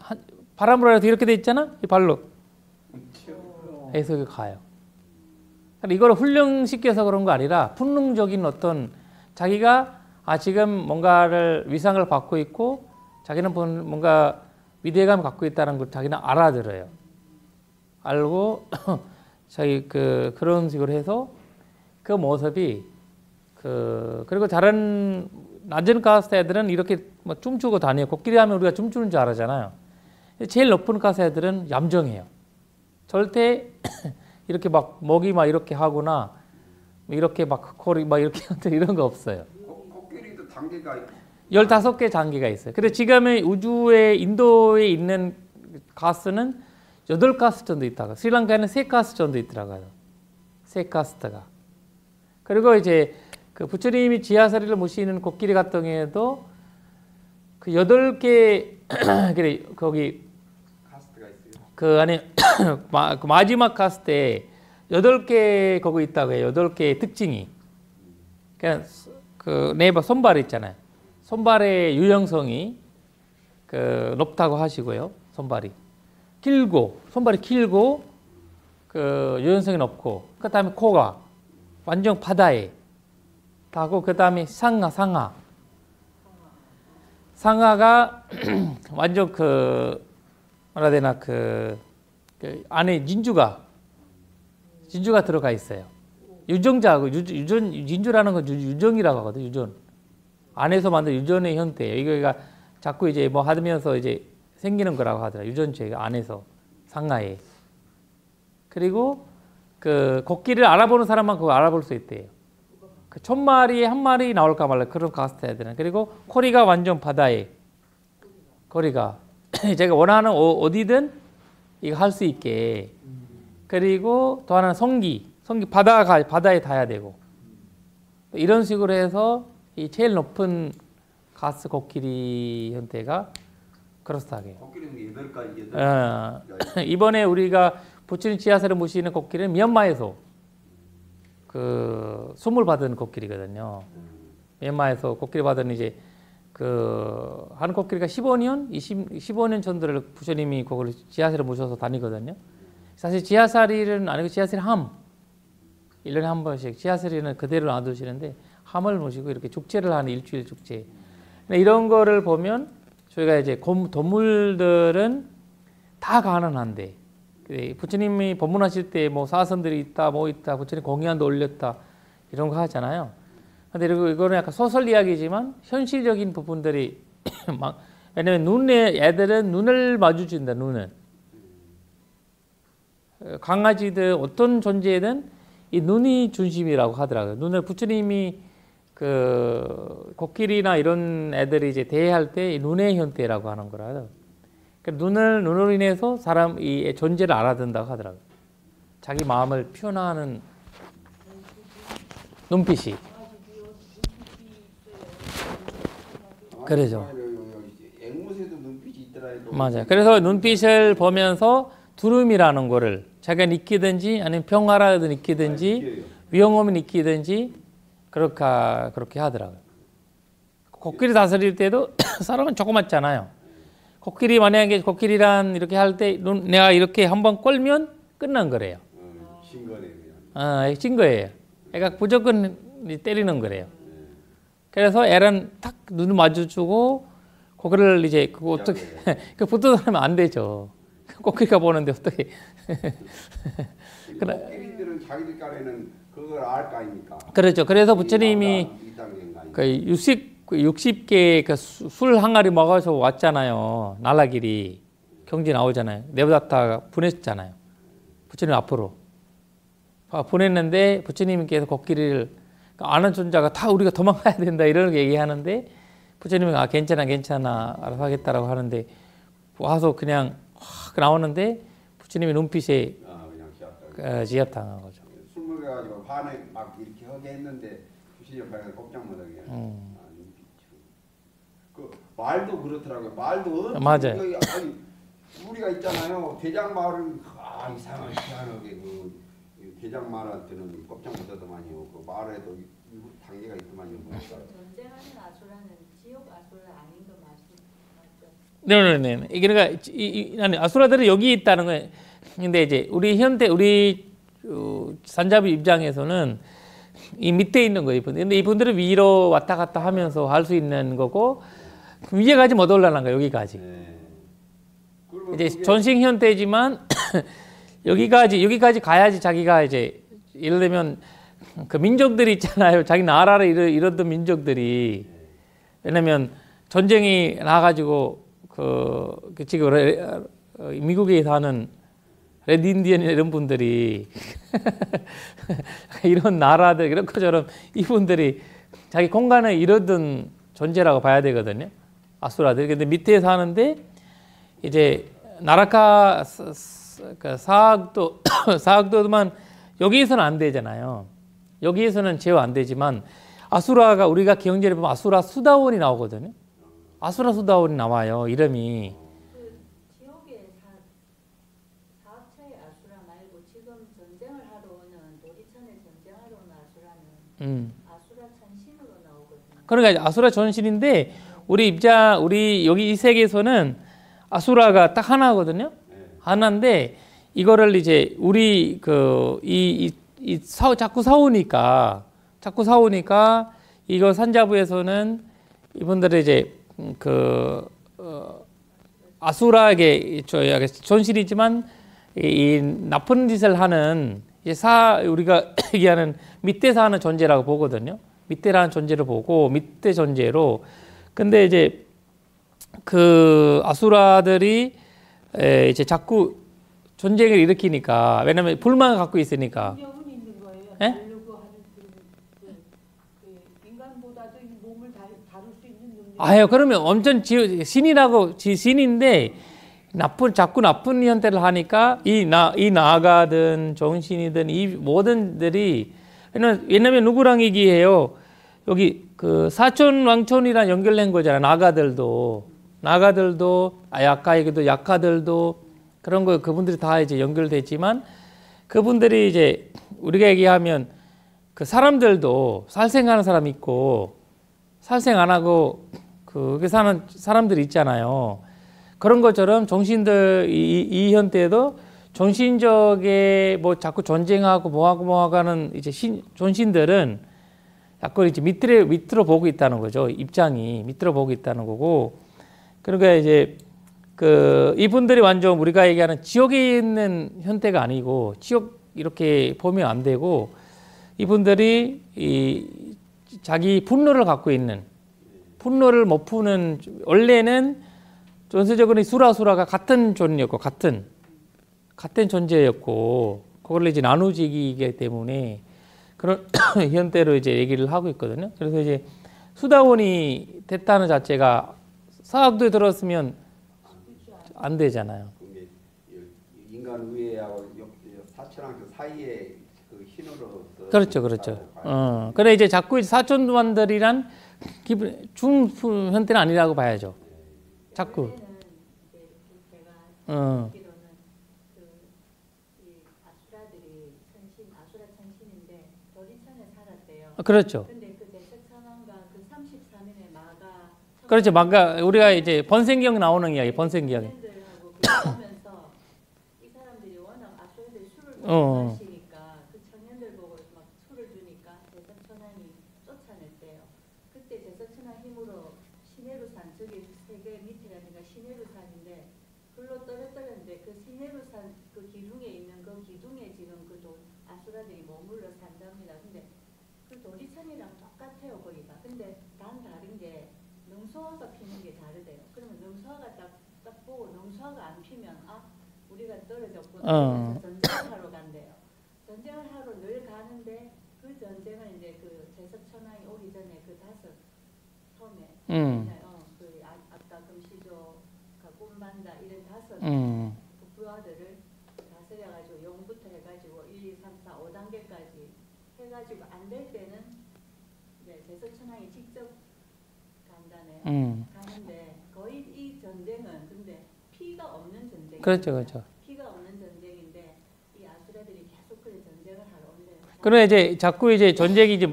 바람으로 해서 이렇게 돼 있잖아. 이 발로. 해석이 가요. 이걸 훈련시켜서 그런 거 아니라 본능적인 어떤 자기가 지금 뭔가를 위상을 받고 있고 자기는 뭔가 위대감을 갖고 있다는 걸 자기는 알아들어요. 알고 자기 그런 식으로 해서 그 모습이 그리고 다른 낮은 카스트 애들은 이렇게 뭐 춤추고 다니고 코끼리 하면 우리가 춤추는 줄 알았잖아요. 제일 높은 카스트 애들은 얌전해요. 절대 이렇게 막 목이 막 이렇게 하거나 이렇게 막 코리 막 이렇게 이런 거 없어요. 코끼리도 단계가 15개 단계가 있어요. 근데 지금의 우주에 인도에 있는 가스는 8가스 정도 있다가 스리랑카에는 3가스 정도 있더라고요. 3가스트가. 그리고 이제 그 부처님이 지하사리를 모시는 코끼리 같은 경우에도 그 8개 그래 거기 카스트가 있어요. 그 안에 그 마지막 카스트에 8개 거기 있다고 해요. 8개의 특징이. 그러니까 그 네이버 손발 있잖아요. 손발의 유연성이 높다고 하시고요. 손발이 손발이 길고 그 유연성이 높고 그다음에 코가 완전 바다에 하고 그다음에 상하가 완전 뭐라 해야 되나 그 안에 진주가 들어가 있어요. 유정자하고 진주라는 건 유정이라고 하거든요. 유전 안에서 만든 유전의 형태예요. 이거가 자꾸 이제 뭐 하면서 이제 생기는 거라고 하더라. 유전체가 안에서 상하에. 그리고 그 코끼리를 알아보는 사람만 그거 알아볼 수 있대요. 그 1000마리에 1마리 나올까 말까 그런 카스트 애들은. 그리고 코리가 완전 바다에. 코리가 제가 원하는 어디든 이거 할 수 있게. 그리고 또 하나는 성기 바다에 닿아야 되고. 이런 식으로 해서 이 제일 높은 가스 코끼리 형태가 그렇다게. 코끼리는 8가지. 이번에 우리가 부처님 지하사를 모시는 코끼리는 미얀마에서 선물 받은 코끼리거든요. 미얀마에서 코끼리 받은 이제 한 코끼리가 15년 전들을 부처님이 그걸 지하사를 모셔서 다니거든요. 사실 지하사리는 아니고 지하사리 함 1년에 한 번씩 지하사리는 그대로 놔두시는데 함을 모시고 이렇게 축제를 하는 일주일 축제. 이런 거를 보면 저희가 이제 동물들은 다 가능한데 부처님이 법문하실 때 뭐 사선들이 있다 뭐 있다 부처님 공연도 올렸다 이런 거 하잖아요. 근데 그리고 이거는 약간 소설 이야기지만 현실적인 부분들이 왜냐면 애들은 눈을 마주친다. 눈은 강아지들 어떤 존재든 이 눈이 중심이라고 하더라고요. 눈을 부처님이 코끼리나 이런 애들이 이제 대할 때 눈의 형태라고 하는 거라요. 그러니까 눈으로 인해서 이 존재를 알아듣는다고 하더라고요. 자기 마음을 표현하는 눈빛이. 그러죠. 앵무새도 눈빛이 있더라. 맞아요. 그래서 눈빛을 보면서 두려움이라는 거를 자기가 느끼든지 아니면 평화라도 느끼든지 위험함을 느끼든지 그렇게 하더라고요. 코끼리 다스릴 때도 사람은 조그맣잖아요. 코끼리 만약에 코끼리란 이렇게 할 때 내가 이렇게 한번 꼴면 끝난 거래요. 진 거네 그냥. 진 거예요. 애가 무조건 때리는 거래요. 그래서 애는 탁 눈을 마주주고 고개를 이제 그거 어떻게 붙어 다니면 안 되죠. 코끼리가 보는데 어떻게? 코끼리들은 자기들 간에는 그걸 알 거 아닙니까? 그렇죠. 그래서 부처님이 60개 술 항아리 먹어서 왔잖아요. 날라길이 경지 나오잖아요. 네브다타 보냈잖아요. 부처님 앞으로 보냈는데 부처님께서 코끼리를 아는 존자가 다 우리가 도망가야 된다 이런 얘기하는데 부처님이 괜찮아 알아서 하겠다라고 하는데 와서 그냥 확 나오는데 부처님의 눈빛에 그냥 지압당한 거죠. 술 먹여가지고 반에 막 이렇게 하게 했는데 부처님 옆에 꼼짝 못하게 그 말도 그렇더라고요. 말도 맞아요. 아니 우리가 있잖아요. 대장말은 희한하게 대장 말한테는 꼼짝 못하더만요. 그 말에도 단계가 있더만요. 전쟁하는 아수라는 지옥 아수라 아닌 거 맞죠? 네네네. 그러니까 아수라들은 여기 있다는 거예요. 근데 이제 우리 현대 우리 산자부 입장에서는 이 밑에 있는 거예요. 근데 이분들은 위로 왔다 갔다 하면서 할 수 있는 거고 위에까지 못 올라간 거예요. 여기까지. 이제 전신 현대지만 여기까지 가야지 자기가 이제 예를 들면 그 민족들이 있잖아요. 자기 나라를 이뤘던 민족들이 왜냐면 전쟁이 나가지고 그 지금 미국에 사는 레드 인디언 이런 분들이 이런 나라들 이런 것처럼 이분들이 자기 공간을 이루던 존재라고 봐야 되거든요. 아수라들. 근데 밑에 사는데 이제 나라카 사학도만 여기에서는 안 되잖아요. 여기에서는 제어 안 되지만 아수라가 우리가 경제를 보면 아수라 수다원이 나오거든요. 아수라 수다원이 나와요. 이름이. 그 지옥의 사업체의 아수라 말고 지금 전쟁을 하러 오는 도리천에 전쟁하러 오는 아수라는 아수라 천신으로 나오거든요. 그러니까 아수라 전신인데 우리 여기 이 세계에서는 아수라가 딱 하나거든요. 하나인데 이거를 이제 우리 자꾸 사오니까 이거 산자부에서는 이분들이 이제 아수라에게 전신이지만 이 나쁜 짓을 하는 우리가 얘기하는 밑에 사는 존재라고 보거든요. 밑에라는 존재를 보고 밑에 존재로 근데 이제 그 아수라들이 이제 자꾸 전쟁을 일으키니까 왜냐면 불만을 갖고 있으니까. 능력은 있는 거예요. 예? 다루고 하는 그 인간보다도 이 몸을 다룰 수 있는 능력. 아유 그러면 엄청 신인데 자꾸 나쁜 형태를 하니까 이 나가든 정신이든 이 모든들이 왜냐면 누구랑 얘기해요? 여기 그 사촌 왕촌이랑 연결된 거잖아. 나가들도 약가들도 그런 거 그분들이 다 이제 연결됐지만 그분들이 이제 우리가 얘기하면 그 사람들도 살생하는 사람 있고 살생 안 하고 그게 사는 사람들이 있잖아요. 그런 것처럼 정신들 이 현대에도 정신적에 뭐 자꾸 전쟁하고 뭐하고 하는 이제 존신들은 자꾸 이제 밑으로 보고 있다는 거죠. 입장이 밑으로 보고 있다는 거고. 그러니까 이제 이분들이 완전 우리가 얘기하는 지옥에 있는 형태가 아니고 지옥 이렇게 보면 안 되고 이분들이 자기 분노를 갖고 있는 분노를 못 푸는 원래는 전세적으로 수라가 같은 존재였고 같은 존재였고 그걸 이제 나누지기 때문에 그런 현대로 이제 얘기를 하고 있거든요. 그래서 이제 수다원이 됐다는 자체가 사학도에 들었으면 안 되잖아요. 인간 우애하고 사천왕 그 사이에 그 신호로 그렇죠. 그래 이제 자꾸 사촌만들이란 중 현대는 아니라고 봐야죠. 자꾸. 제가 듣기로는 이 아수라들이 아수라 천신인데 도리천에 살았대요. 그렇죠. 근데 그 대석천왕과 그 33인의 마가 그렇죠. 우리가 이제 번생기억 나오는 이야기, 번생기억. 하면서 이 사람들이 워낙 아수라들이 술을 못 마시니까 그 청년들 보고 막 술을 주니까 대석천왕이 쫓아냈대요. 그때 대석천왕 힘으로 시내루산 저기 세계 밑이라니까 시내루산인데 글로 떨어뜨렸는데 그 시내루산 그 기둥에 있는 그 기둥에 지금 그 아수라들이 머물러 산답니다. 근데 그 도리천이랑 똑같아요 거기가. 근데 단 다른 게 능소화가 피는 게 다르대요. 그러면 능소화가 딱 보고 능소화가 안 피면 우리가 떨어졌구나. 전쟁을 하러 간대요. 전쟁을 하러 늘 가는데 그 전쟁은 이제 그 제석천왕이 오기 전에 그 다섯 섬에 아까 금시조가 꿈만다 이런 다섯 그 부하들을 다스려가지고 용부터 해가지고 1, 2, 3, 4, 5단계까지 해가지고 안 될 때는 이제 제석천왕이 직접 간다네요. 가는데 거의 이 전쟁은 근데 피가 없는 전쟁. 그렇죠. 피가 없는 전쟁인데 이 아수라들이 계속 그래 전쟁을 하러 온대요. 그래 이제 자꾸 이제 전쟁이 이제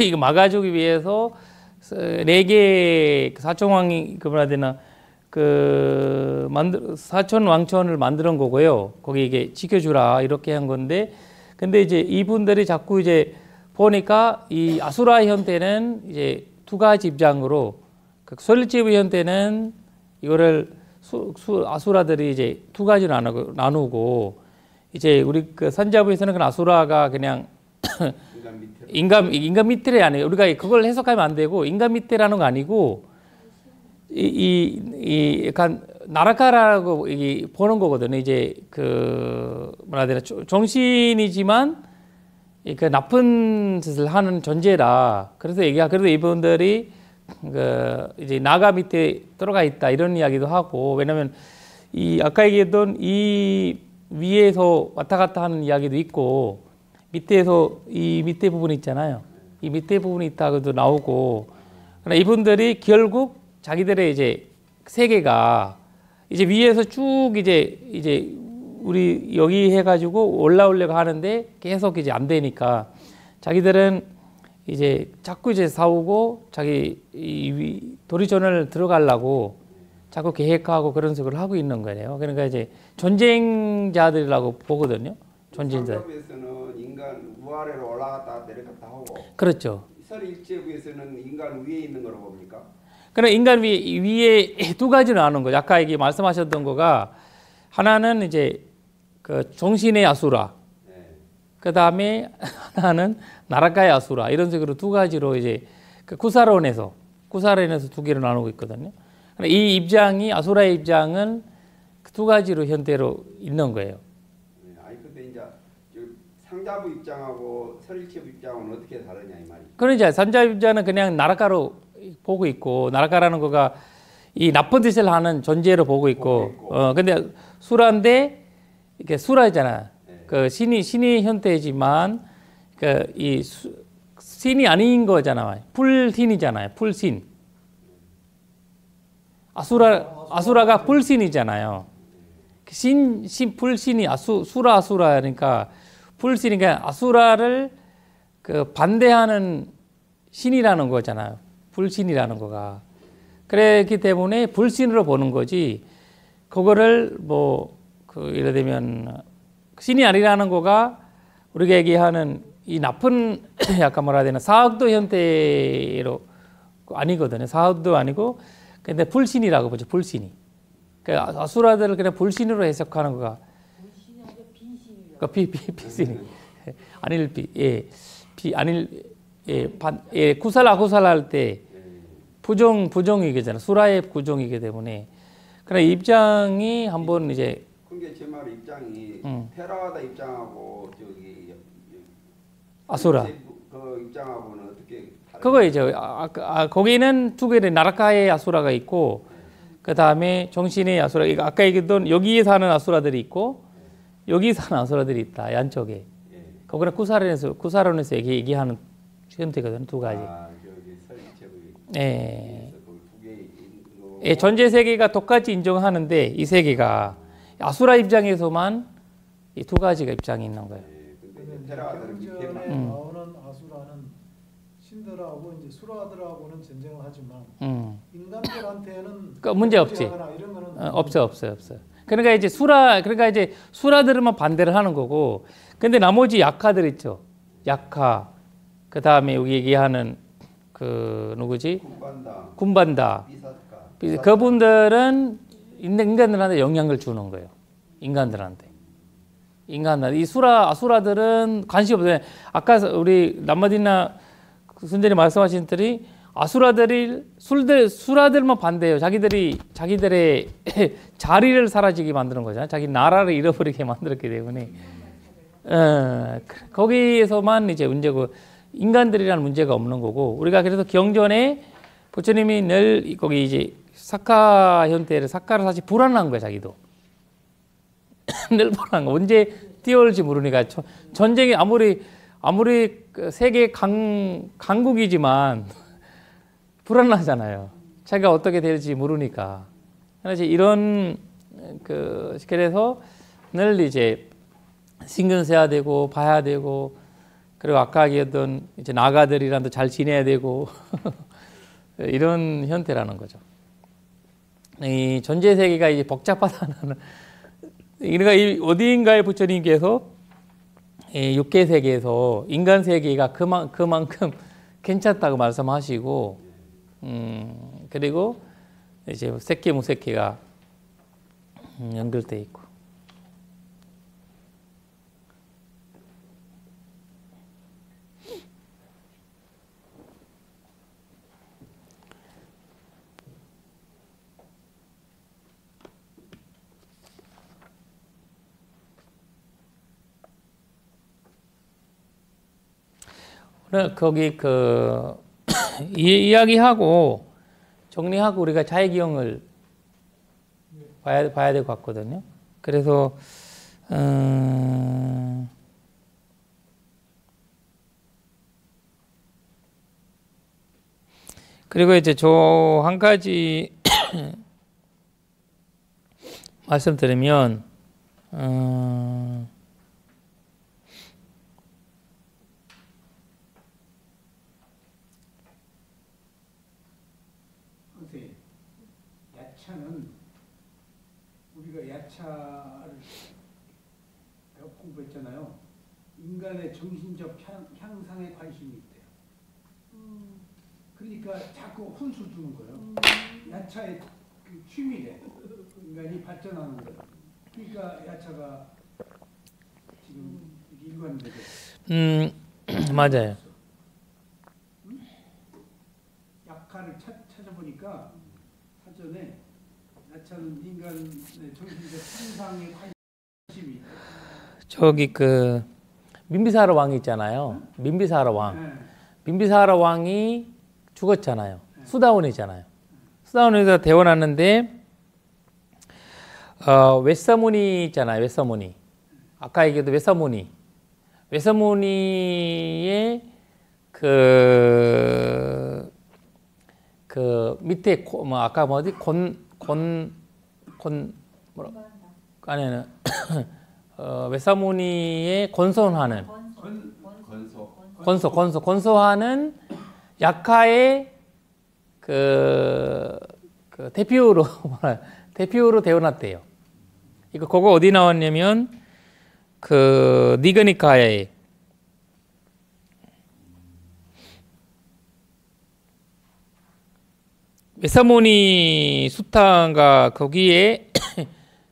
이거 막아주기 위해서 4개 사총왕이 그뭐라 되나 그 사천 왕천을 만드는 거고요. 거기 이게 지켜주라 이렇게 한 건데, 근데 이제 이분들이 자꾸 이제 보니까 이 아수라 현대는 이제 두 가지 입장으로, 그 솔리치브 현대는 이거를 아수라들이 이제 두 가지로 나누고 이제 우리 그 선자부에서는 그 아수라가 그냥 인간 밑에 아니에요. 우리가 그걸 해석하면 안 되고, 인간 밑에라는 거 아니고 이 약간 나라카라고 보는 거거든요. 이제 그 뭐라 해야 되나, 정신이지만 그 나쁜 짓을 하는 존재라. 그래서 그래도 이분들이 그 이제 나가 밑에 들어가 있다 이런 이야기도 하고, 왜냐면 이 아까 얘기했던 이 위에서 왔다 갔다 하는 이야기도 있고, 밑에서 이 밑에 부분 있잖아요. 이 밑에 부분이 있다고도 나오고, 그러나 이분들이 결국 자기들의 이제 세계가 이제 위에서 쭉 이제 우리 여기 해가지고 올라오려고 하는데 계속 이제 안 되니까 자기들은 이제 자꾸 이제 싸우고 자기 이 도리전을 들어가려고 자꾸 계획하고 그런 식으로 하고 있는 거예요. 그러니까 이제 전쟁자들이라고 보거든요. 전쟁자. 상자부에서는 인간 위아래로 올라갔다 내려갔다 하고, 그렇죠. 설일체부에서는 인간 위에 있는 거로 봅니까? 그러나 인간 위에 두 가지로 나누는 거죠. 아까 얘기 말씀하셨던 거가, 하나는 이제 그 정신의 아수라, 그 다음에 하나는 나라카의 아수라, 이런 식으로 두 가지로 이제 그 구사론에서 두 개로 나누고 있거든요. 이 입장이, 아수라의 입장은 그 두 가지로 현대로 있는 거예요. 아니 근데 이제 상자부 입장하고 설일체부 입장은 어떻게 다르냐 이 말이. 그러니까 산자 입장은 그냥 나라카로 보고 있고, 나라카라는 거가 이 나쁜 짓을 하는 존재로 보고 있고, 근데 수라인데 이게 수라잖아. 그 신이 현대지만 그 이 신이 아닌 거잖아요. 풀신이잖아요. 풀신. 아수라가 풀신이잖아요. 풀신이 수라니까 풀신이니까 아수라를 그 반대하는 신이라는 거잖아요. 불신이라는 거가. 그렇기 때문에 불신으로 보는 거지, 그거를 뭐 그 예를 들면 신이 아니라는 거가 우리가 얘기하는 이 나쁜 약간 뭐라 해야 되나, 사학도 현대로 아니거든요. 사학도 아니고 근데 불신이라고 보죠. 불신이. 그러니까 아수라들을 그냥 불신으로 해석하는 거가. 불신이 아니라 빈신이요. 그러니까 비신이 구살할 때 부정이게잖아. 수라의 부정이기 때문에. 그러나 입장이 한번 이제. 그게 제 말 입장이 테라와다 입장하고 저기 아수라. 그 입장하고는 어떻게 다른가요? 그거 이제 거기는 두 개의 나라카의 아수라가 있고, 그 다음에 정신의 아수라. 아까 얘기했던 여기에 사는 아수라들이 있고, 여기 사는 아수라들이 있다. 양쪽에. 거기는 구사론에서 얘기하는 형태거든요. 두 가지. 저기 설체부. 예. 두 개 있는 거. 예, 전제 세계가 똑같이 인정하는데 이 세계가 아수라 입장에서만 이 두 가지가 입장이 있는 거예요. 근데 테라와다는 경전에 나오는 아수라는 신들하고 이제 수라들하고는 전쟁을 하지만 인간들한테는 그 문제 없지. 이런 거는 없어요. 그러니까 이제 수라들만 반대를 하는 거고, 근데 나머지 약화들 있죠. 약화. 그 다음에 여기 얘기하는 그 누구지? 군반다. 그분들은 인간들한테 영향을 주는 거예요. 인간들한테. 이 아수라들은 관심 없어요. 아까 우리 남마디나 선생님 말씀하신 들이 수라들만 반대해요. 자기들의 자리를 사라지게 만드는 거잖아요. 자기 나라를 잃어버리게 만들었기 때문에. 거기에서만 이제 문제고, 인간들이라는 문제가 없는 거고, 우리가 그래서 경전에 부처님이 늘 거기 이제 사카를 사실 불안한 거야, 자기도. 늘 불안한 거. 언제 뛰어올지 모르니까. 전쟁이 아무리 세계 강국이지만 불안하잖아요. 자기가 어떻게 될지 모르니까. 그래서 이런 그래서 늘 이제 신경 써야 되고 봐야 되고, 그리고 아까 얘기했던 이제 나가들이랑도 잘 지내야 되고 이런 형태라는 거죠. 이 존재 세계가 이제 복잡하다는 그러니까 이 어디인가에 부처님께서 이 육계 세계에서 인간 세계가 그만큼 괜찮다고 말씀하시고 그리고 이제 색계 무색계가 연결돼 있고. 거기 그 이야기하고 정리하고 우리가 자의기용을 봐야 될 것 같거든요. 그래서 그리고 이제 저 한 가지 말씀드리면 야차는 우리가 야차를 공부했잖아요. 인간의 정신적 향상에 관심이 있대요. 그러니까 자꾸 훈수 주는 거예요. 야차의 그 취미래. 인간이 발전하는 거예요. 그러니까 야차가 지금 일관되게. 맞아요. 약화를 찾아보니까 사전에 야차는 인간의 정신적 향상에 관심이 있다. 저기 그 민비사라 왕 있잖아요. 민비사라 왕. 네. 민비사라 왕이 죽었잖아요. 수다원이잖아요. 수다원에서 태어났는데 웨사무니 있잖아요. 웨사무니. 아까 얘기했던 웨사무니. 웨사무니의 그 밑에 뭐 아까 뭐지 아니는 웨사무니의 건선하는 건소하는 약화의 그 대표로 태어났대요. 이거 그거 어디 나왔냐면 그 니가니카에 웨사모니 수타가 거기에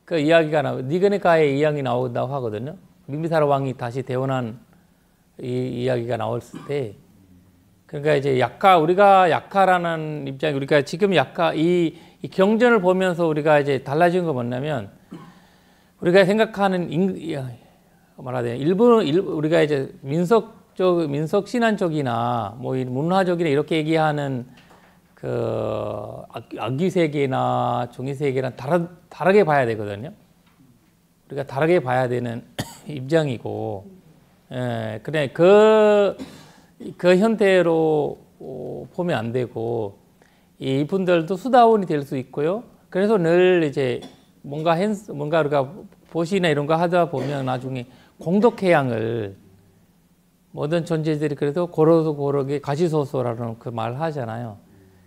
그 이야기가 니가니카의 이야기 나온다고 하거든요. 민비사라 왕이 다시 태어난 이 이야기가 나왔을 때, 그러니까 이제 우리가 약화라는 입장이 우리가 지금 이 경전을 보면서 우리가 이제 달라진 거 뭐냐면 우리가 생각하는 말하자면 우리가 이제 민속 신안 쪽이나 뭐 문화적이나 이렇게 얘기하는 그 악기 세계나 종이 세계랑 다르게 봐야 되거든요. 우리가 다르게 봐야 되는 입장이고, 그래 그 형태로 보면 안 되고 이분들도 수다원이 될 수 있고요. 그래서 늘 이제 뭔가 우리가 보시나 이런 거 하다 보면 나중에 공덕해양을 모든 존재들이 그래도 고르게 가시소서라는 그 말 하잖아요.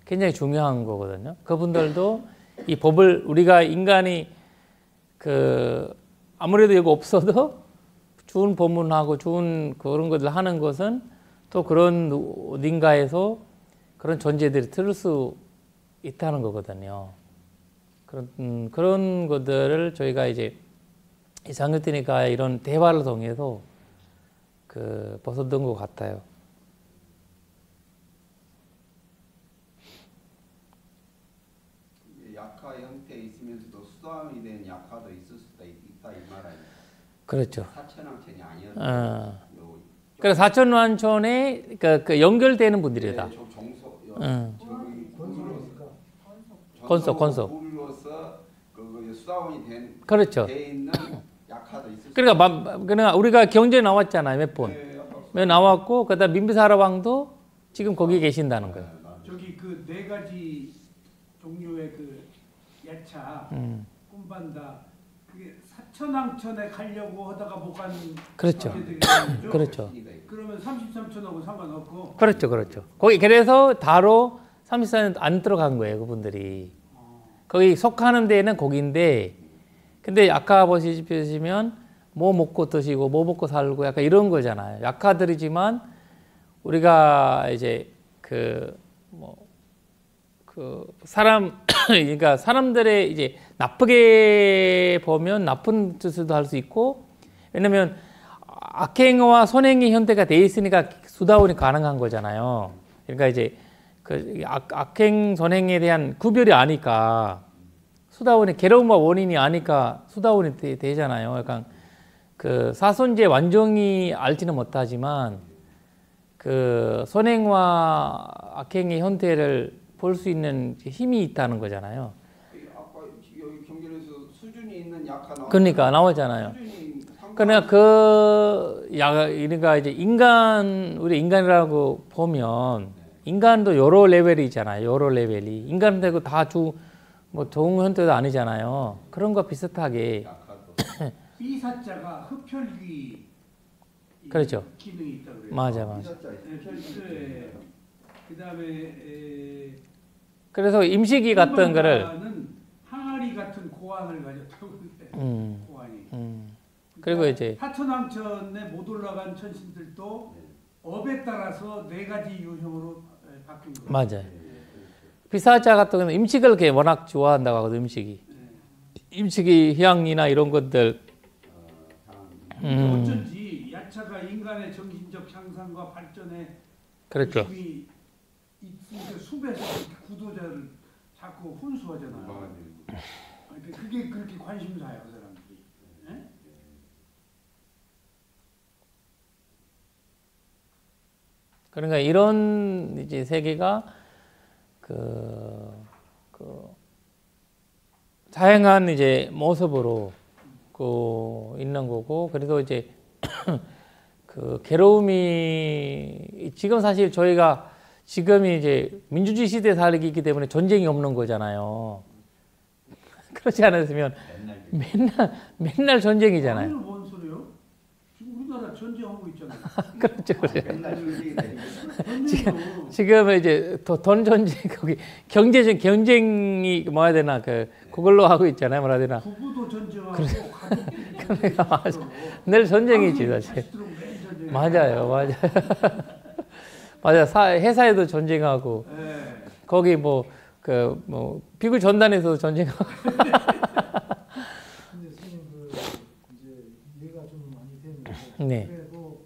굉장히 중요한 거거든요. 그분들도 이 법을 우리가 인간이 아무래도 이거 없어도 좋은 법문하고 좋은 그런 것들 하는 것은 또 그런 어딘가에서 그런 존재들이 들을 수 있다는 거거든요. 그런 것들을 저희가 이제 이 상규티니까 이런 대화를 통해서 벗어든 것 같아요. 약화 형태에 있으면서도 수다원이 된 약화도 있을 수도 있다 이 말 아니에요. 그렇죠. 사천왕천이 아니었어요. 그래서 사천왕천에 그 연결되는 분들이다. 네, 정소, 건소. 부류로서 그 수다원이 된 그렇죠. 돼 있는 약화도 있을 수. 그러니까 우리가 경제 나왔잖아요, 몇 번. 네, 몇 나왔고 그다음 민비사라 왕도 지금 거기 계신다는 거예요. 저기 그 네 가지 종류의 그 야차, 꿈반다, 그게 사천왕천에 가려고 하다가 못 가는. 그렇죠. 그렇죠. 그러면 33천하고 상관없고. 그렇죠. 거기 그래서 다로 34년 안 들어간 거예요, 그분들이. 거기 속하는 데는 거기인데, 근데 아까 보시면 뭐 먹고 드시고 뭐 먹고 살고 약간 이런 거잖아요. 약하들이지만 우리가 이제 사람 그러니까 사람들의 이제 나쁘게 보면 나쁜 뜻도 할 수 있고, 왜냐면 악행과 선행의 현대가 돼 있으니까 수다원이 가능한 거잖아요. 그러니까 이제 그 악행 선행에 대한 구별이 아니까 수다원이 괴로움과 원인이 아니까 수다원이 되잖아요. 약간 그 사선제 완전히 알지는 못하지만 그 선행과 악행의 현태를 볼 수 있는 힘이 있다는 거잖아요. 아까 여기 경전에서 수준이 있는 약화 나오잖아요. 그러니까 나오잖아요. 그러니까 그러니까 이제 우리 인간이라고 보면 인간도 여러 레벨이잖아요. 여러 레벨이 인간되고 다 뭐 좋은 현태도 아니잖아요. 그런 거 비슷하게. 비사자가 흡혈귀 그렇죠. 기능이 있다 그래요. 맞아. 네. 그다음에 그래서 임시기 같은 거를 항아리 같은 고안을 가졌다고 그러는데 고안이. 그리고 그러니까 이제 하천왕천에 못 올라간 천신들도 업에 따라서 4가지 유형으로 바뀐 거예요. 맞아요. 피사자 같은 경우는 임식을 이렇게 워낙 좋아한다고 하거든요. 임식이 향이나 이런 것들. 어쩐지 야차가 인간의 정신적 향상과 발전에 그렇죠. 욕심이 있으니까 숲에서 구도자를 자꾸 훈수하잖아요. 그게 그렇게 관심사예요, 그 사람들이. 네? 그러니까 이런 이제 세계가 다양한 이제 모습으로 있는 거고, 그래서 이제 그 괴로움이 지금 사실 저희가 지금이 이제 민주주의 시대에 살기 때문에 전쟁이 없는 거잖아요. 그렇지 않았으면 맨날 전쟁이잖아요. 아니, 뭔 소리요? 지금 우리나라 전쟁하고 있잖아요. 그렇죠. 맨날 지금 이제 돈 전쟁, 거기 경쟁이 뭐야 되나 그걸로 하고 있잖아요. 뭐라 되나. 부부도 전쟁하고 가족끼리 그러니까 맞아. 늘 전쟁이지 사실. 맞아요. 맞아. 회사에도 전쟁하고, 네. 거기 비구 전단에서도 전쟁하고. 근데 선생님 이제 이해가 좀 많이 되는데, 네. 그래도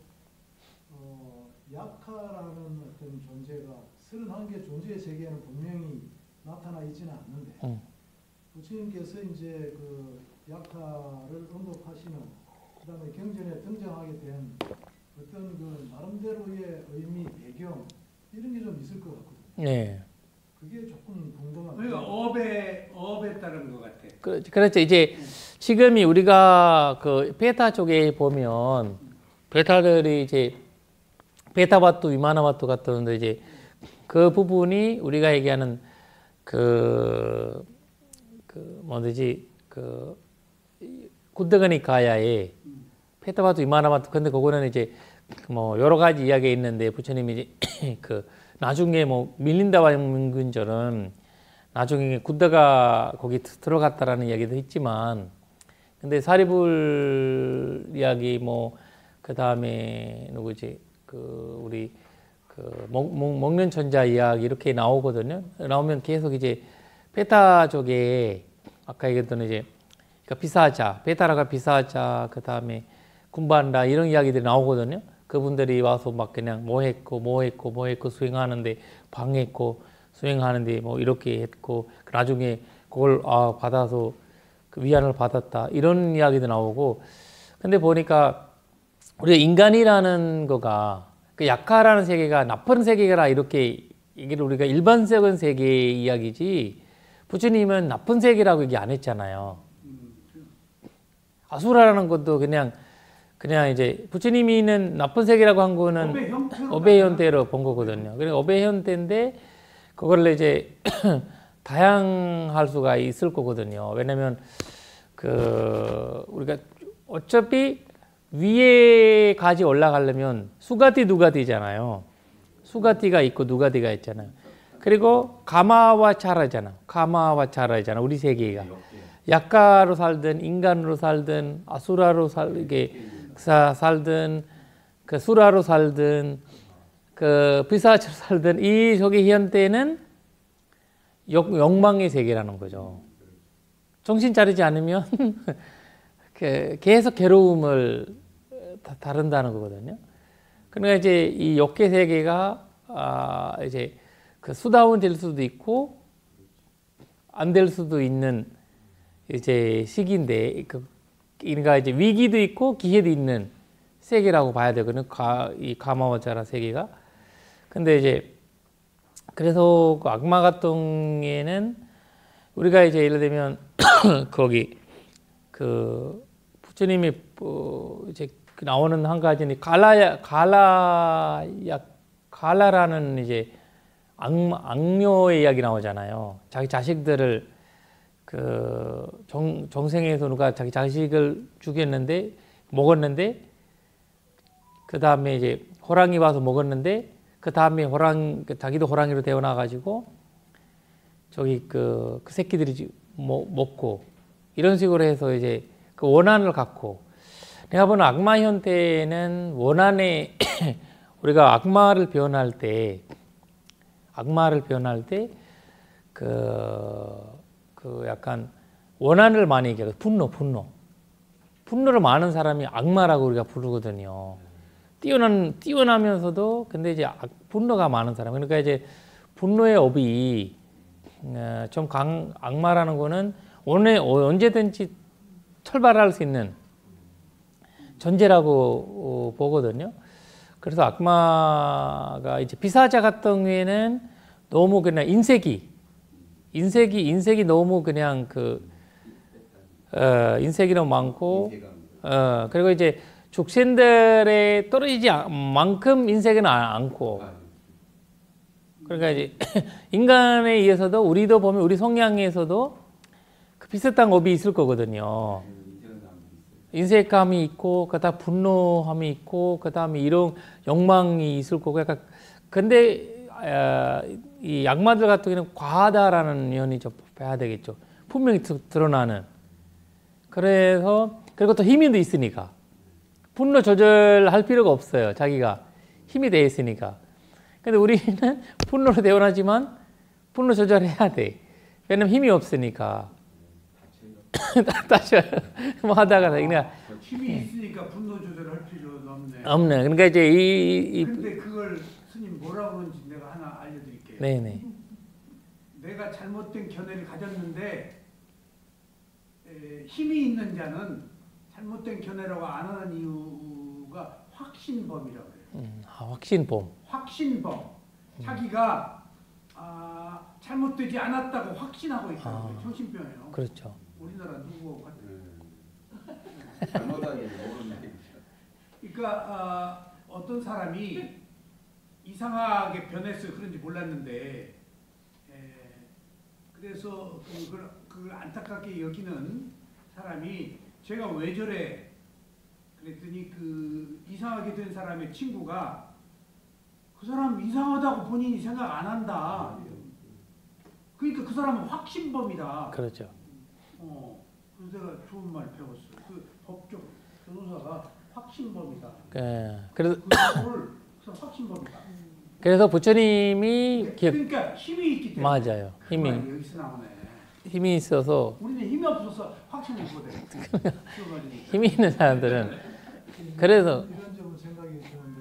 약화라는 어떤 존재가 31개 존재의 세계에는 분명히 나타나 있지는 않는데, 부처님께서 이제 그 약화를 언급하시는, 그다음에 경전에 등장하게 된 어떤 그 나름대로의 의미, 배경 이런 게 좀 있을 것 같거든요. 네. 그게 조금 궁금합니다. 그러니까 업에 따른 것 같아. 그렇죠. 이제 지금이 우리가 그 베타 쪽에 보면 베타들이 이제 베타바투, 위마나바투 같은데 이제 그 부분이 우리가 얘기하는 구드가니카야의 베타바투, 위마나바투. 근데 그거는 이제 뭐 여러 가지 이야기가 있는데 부처님이 이제 나중에 뭐 밀린다와 문근절은 나중에 구드가 거기 들어갔다라는 이야기도 있지만, 근데 사리불 이야기 그 다음에 누구지 우리 먹는 천자 이야기 이렇게 나오거든요. 나오면 계속 이제 베타 쪽에 아까 얘기했던 이제 비사자, 베타라가 비사자, 그 다음에 군반다 이런 이야기들이 나오거든요. 그분들이 와서 막 그냥 뭐 했고 수행하는데 방했고 수행하는데 뭐 이렇게 했고 나중에 그걸 받아서 그 위안을 받았다 이런 이야기도 나오고. 근데 보니까 우리가 인간이라는 거가 그 약화라는 세계가 나쁜 세계라 이렇게 얘기를 우리가 일반적인 세계 이야기지, 부처님은 나쁜 세계라고 얘기 안 했잖아요. 아수라라는 것도 그냥 이제 부처님이는 나쁜 세계라고 한 거는 업의 현대로 본 거거든요. 그러니까 업의 현대인데 그걸 이제 다양할 수가 있을 거거든요. 왜냐면 우리가 어차피 위에까지 올라가려면 수가티 누가티잖아요. 수가티가 있고 누가티가 있잖아요. 그리고 가마와 자라잖아. 가마와 자라잖아. 우리 세계가 약가로 살든 인간으로 살든 아수라로 살든 그 수라로 살든 그 피사체로 살든 이 저기 현대는 욕망의 세계라는 거죠. 정신 차리지 않으면 계속 괴로움을 다룬다는 거거든요. 그러니까 이제 이 욕의 세계가 이제 그 수다운 될 수도 있고 안 될 수도 있는 이제 시기인데, 그러니까 이제 위기도 있고 기회도 있는 세계라고 봐야 되거든요. 이 가마와자라 세계가. 근데 이제 그래서 그 악마 같은 경우에는 우리가 이제 예를 들면 거기 그 부처님이 이제 나오는 한 가지는 갈라라는 이제 악녀의 이야기 나오잖아요. 자기 자식들을 그 정생에서 누가 자기 자식을 죽였는데 먹었는데 그 다음에 이제 호랑이 와서 먹었는데 그 다음에 자기도 호랑이로 태어나 가지고 저기 그 새끼들이 먹고 이런 식으로 해서 이제 그 원한을 갖고, 내가 보는 악마 형태는 원한에 우리가 악마를 표현할 때 그 약간 원한을 많이 얘기해요. 분노를 많은 사람이 악마라고 우리가 부르거든요. 뛰어나면서도 근데 이제 분노가 많은 사람. 그러니까 이제 분노의 업이 좀 악마라는 거는 언제든지 철발할 수 있는 존재라고 보거든요. 그래서 악마가 이제 비사자 같은 경우에는 너무 그냥 인색이 너무 그냥 인색이 너무 많고, 그리고 이제 죽신들에 떨어지지 만큼 인색은 않고, 그러니까 이제 인간에 의해서도 우리도 보면 우리 성향에서도 그 비슷한 업이 있을 거거든요. 인색감이 있고, 그다음 분노함이 있고, 그다음에 이런 욕망이 있을 거고, 약간 근데 이 악마들 같은 경우는 과하다라는 면이 좀 봐야 되겠죠. 분명히 드러나는. 그래서 그리고 또 힘이 있으니까 분노 조절할 필요가 없어요. 자기가 힘이 돼 있으니까. 근데 우리는 분노로 태어나지만 분노 조절해야 돼. 왜냐면 힘이 없으니까. 다시 뭐 하다가 그냥 힘이 있으니까 분노 조절할 필요도 없네. 없네. 그러니까 이제 근데 그걸 스님 뭐라고 하는지 내가 하나 알려드릴게요. 네네. 내가 잘못된 견해를 가졌는데 힘이 있는 자는 잘못된 견해라고 안 하는 이유가 확신범이라고 그래요. 확신범. 확신범. 자기가 잘못되지 않았다고 확신하고 있다는 거예요. 정신병이에요. 그렇죠. 우리나라 누구 같은. 잘못하게 모르는. 그러니까 어떤 사람이 이상하게 변했어요. 그런지 몰랐는데 그래서 그걸 안타깝게 여기는 사람이 제가 왜 저래 그랬더니 그 이상하게 된 사람의 친구가 그 사람 이상하다고 본인이 생각 안 한다. 그러니까 그 사람은 확신범이다. 그렇죠. 그래서 내가 좋은 말 배웠어요. 그 법적 변호사가 확신범이다. 그래서 그걸 확신범이다. 그래서 부처님이 그러니까 힘이 있기 때문에. 맞아요. 여기서 나오네. 힘이 있어서 우리는 힘이 없어서 확신을 못해. 힘이 있는 사람들은 그래서 이런 점은 생각이 드는데,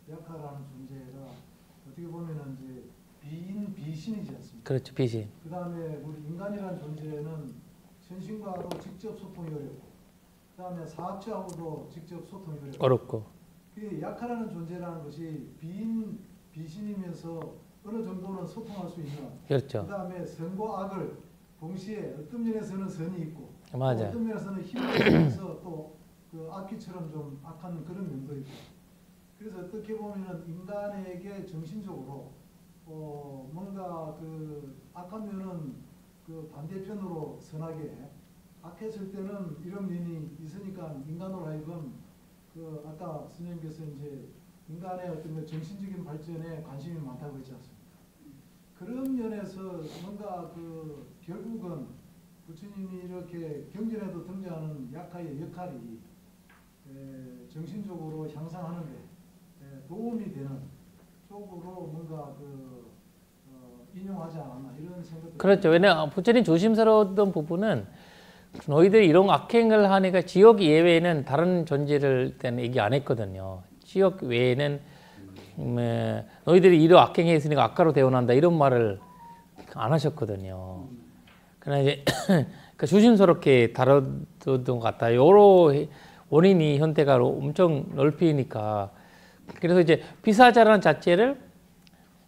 이제 약화라는 존재가 어떻게 보면은 이제 비신이지 않습니까? 그렇죠. 비신. 그 다음에 우리 인간이라는 존재는 선신과도 직접 소통이 어렵고, 그 다음에 사업체하고도 직접 소통이 어렵고. 그 약화라는 존재라는 것이 비신이면서 어느 정도는 소통할 수 있는. 그렇죠. 그 다음에 선과 악을 동시에 어떤 면에서는 선이 있고, 맞아요. 어떤 면에서는 힘을 내면서 또 그 악기처럼 좀 악한 그런 면도 있고. 그래서 어떻게 보면은 인간에게 정신적으로 뭔가 그 악한 면은 그 반대편으로 선하게, 악했을 때는 이런 면이 있으니까 인간으로 하여금 그 아까 스님께서 이제 인간의 어떤 그 정신적인 발전에 관심이 많다고 했지 않습니까? 그런 면에서 뭔가 그 결국은 부처님이 이렇게 경전에도 등장하는 약하의 역할이 정신적으로 향상하는데 도움이 되는 쪽으로 뭔가 인용하지 않았나 이런 생각도. 그렇죠. 왜냐 부처님 조심스러웠던 부분은 너희들이 이런 악행을 하니까 지옥 예외에는 다른 존재를 때는 얘기 안 했거든요. 지옥 외에는 너희들이 이런 악행에 있으니까 악가로 대원한다 이런 말을 안 하셨거든요. 그러나 이제 그 조심스럽게 다뤘던 것 같아요. 여러 원인이 현대가 엄청 넓히니까. 그래서 이제 피사자라는 자체를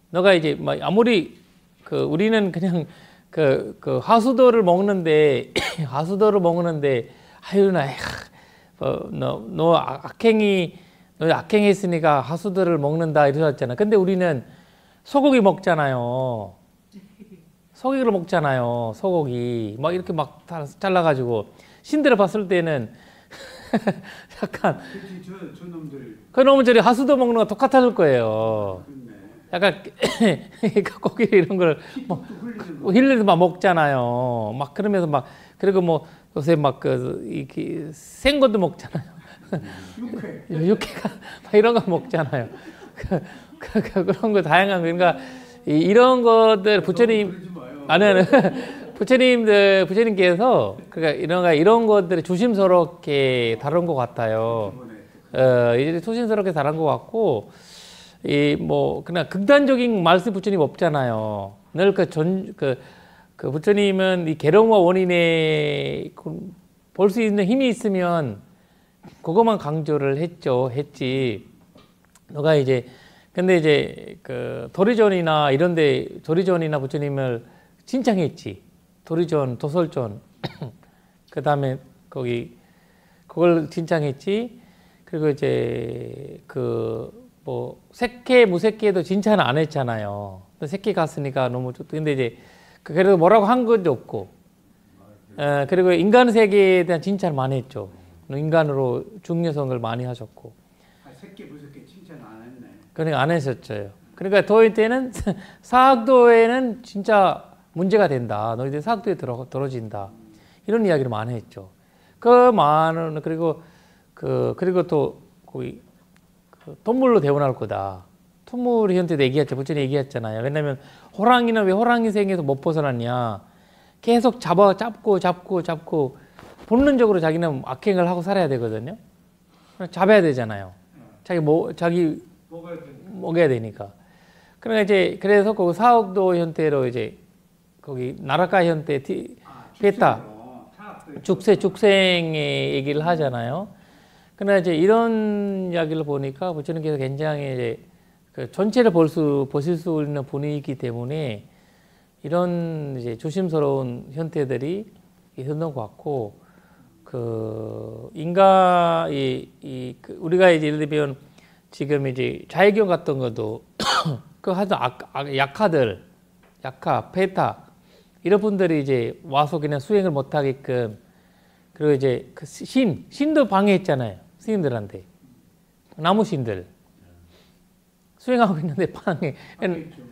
너가 이제 막 아무리 우리는 그냥 그 하수도를 먹는데 아유 너 악행했으니까 하수도를 먹는다 이러셨잖아. 근데 우리는 소고기 먹잖아요. 소고기를 먹잖아요. 소고기 막 이렇게 막 잘라가지고 신들을 봤을 때는 약간 저 놈들 그 놈들이 하수도 먹는 거 똑같아질 거예요. 약간 고기 이런 걸 흘리면서 막 먹잖아요. 막 그러면서 막 그리고 뭐 요새 막 생것도 먹잖아요. 육회가 막 이런 거 먹잖아요. 그런 거 다양한 거. 그러니까 이런 것들 부처님 아니 부처님께서 그러니까 이런 것들을 조심스럽게 다룬 것 같아요. 이제 조심스럽게 다룬 것 같고. 그냥 극단적인 말씀 부처님 없잖아요. 늘 그 부처님은 이 괴로움과 원인에 볼 수 있는 힘이 있으면 그것만 강조를 했지. 너가 이제, 근데 이제 도리존이나 이런데, 도리존이나 부처님을 칭찬했지. 도리존, 도솔존. 그 다음에 그걸 칭찬했지. 그리고 이제 색계 무색계도 칭찬을 안 했잖아요. 색계 갔으니까 너무 좋다. 근데 이제 그래도 뭐라고 한 것도 없고, 그리고 인간 세계에 대한 칭찬을 많이 했죠. 인간으로 중요성을 많이 하셨고. 색계 무색계 칭찬 안 했네. 그러니까 안 했었죠. 그러니까 도의 때는 사학도에는 진짜 문제가 된다. 너희들 사학도에 들어진다. 이런 이야기를 많이 했죠. 그리고 또 거기 동물로 대원할 거다. 동물이 현대도 얘기했죠. 부처님 얘기했잖아요. 왜냐면 호랑이는 왜 호랑이 생에서 못 벗어났냐. 계속 잡고 본능적으로 자기는 악행을 하고 살아야 되거든요. 잡아야 되잖아요. 자기 먹여야 되니까. 그러니까 이제 그래서 그 사옥도 현대로 이제 거기 나라카 현대 베타 죽생의 얘기를 하잖아요. 그러나 이제 이런 이야기를 보니까 부처님께서 굉장히 이제 전체를 보실 수 있는 분이기 때문에 이런 이제 조심스러운 현태들이 있었던 것 같고, 우리가 이제 예를 들면 지금 이제 자해경 같은 것도 하여튼 약하, 페타 이런 분들이 이제 와서 그냥 수행을 못 하게끔, 그리고 이제 신도 방해했잖아요. 스님들한테. 나무 신들. 수행하고 있는데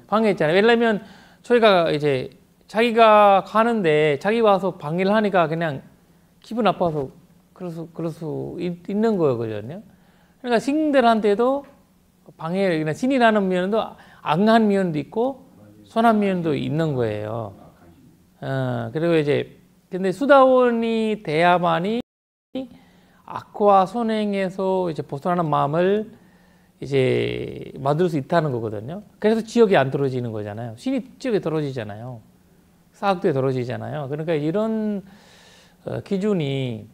방해했잖아요. 왜냐면 저희가 이제 자기가 가는데 자기 와서 방해를 하니까 그냥 기분 나빠서 그럴 수 있는 거거든요. 그러니까 신들한테도 그냥 신이라는 면도 악한 면도 있고 선한 면도 있는 거예요. 그리고 이제 근데 수다원이 돼야만이 악과 선행에서 이제 벗어나는 마음을 이제 만들 수 있다는 거거든요. 그래서 지옥에 안 떨어지는 거잖아요. 신이 지옥에 떨어지잖아요. 사학도에 떨어지잖아요. 그러니까 이런 기준이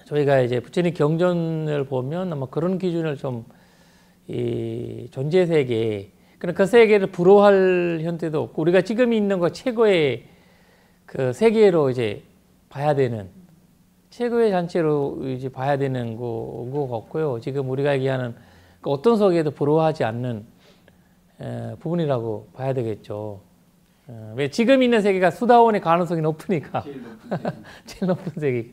저희가 이제 부처님 경전을 보면 아마 그런 기준을 좀 이 존재 세계, 그러니까 그 세계를 부러워할 현태도 없고 우리가 지금 있는 거 최고의 그 세계로 이제 봐야 되는, 최고의 잔치로 이제 봐야 되는 거 같고요. 지금 우리가 얘기하는 그 어떤 세계도 부러워하지 않는 부분이라고 봐야 되겠죠. 왜 지금 있는 세계가 수다원의 가능성이 높으니까. 제일 높은 세계.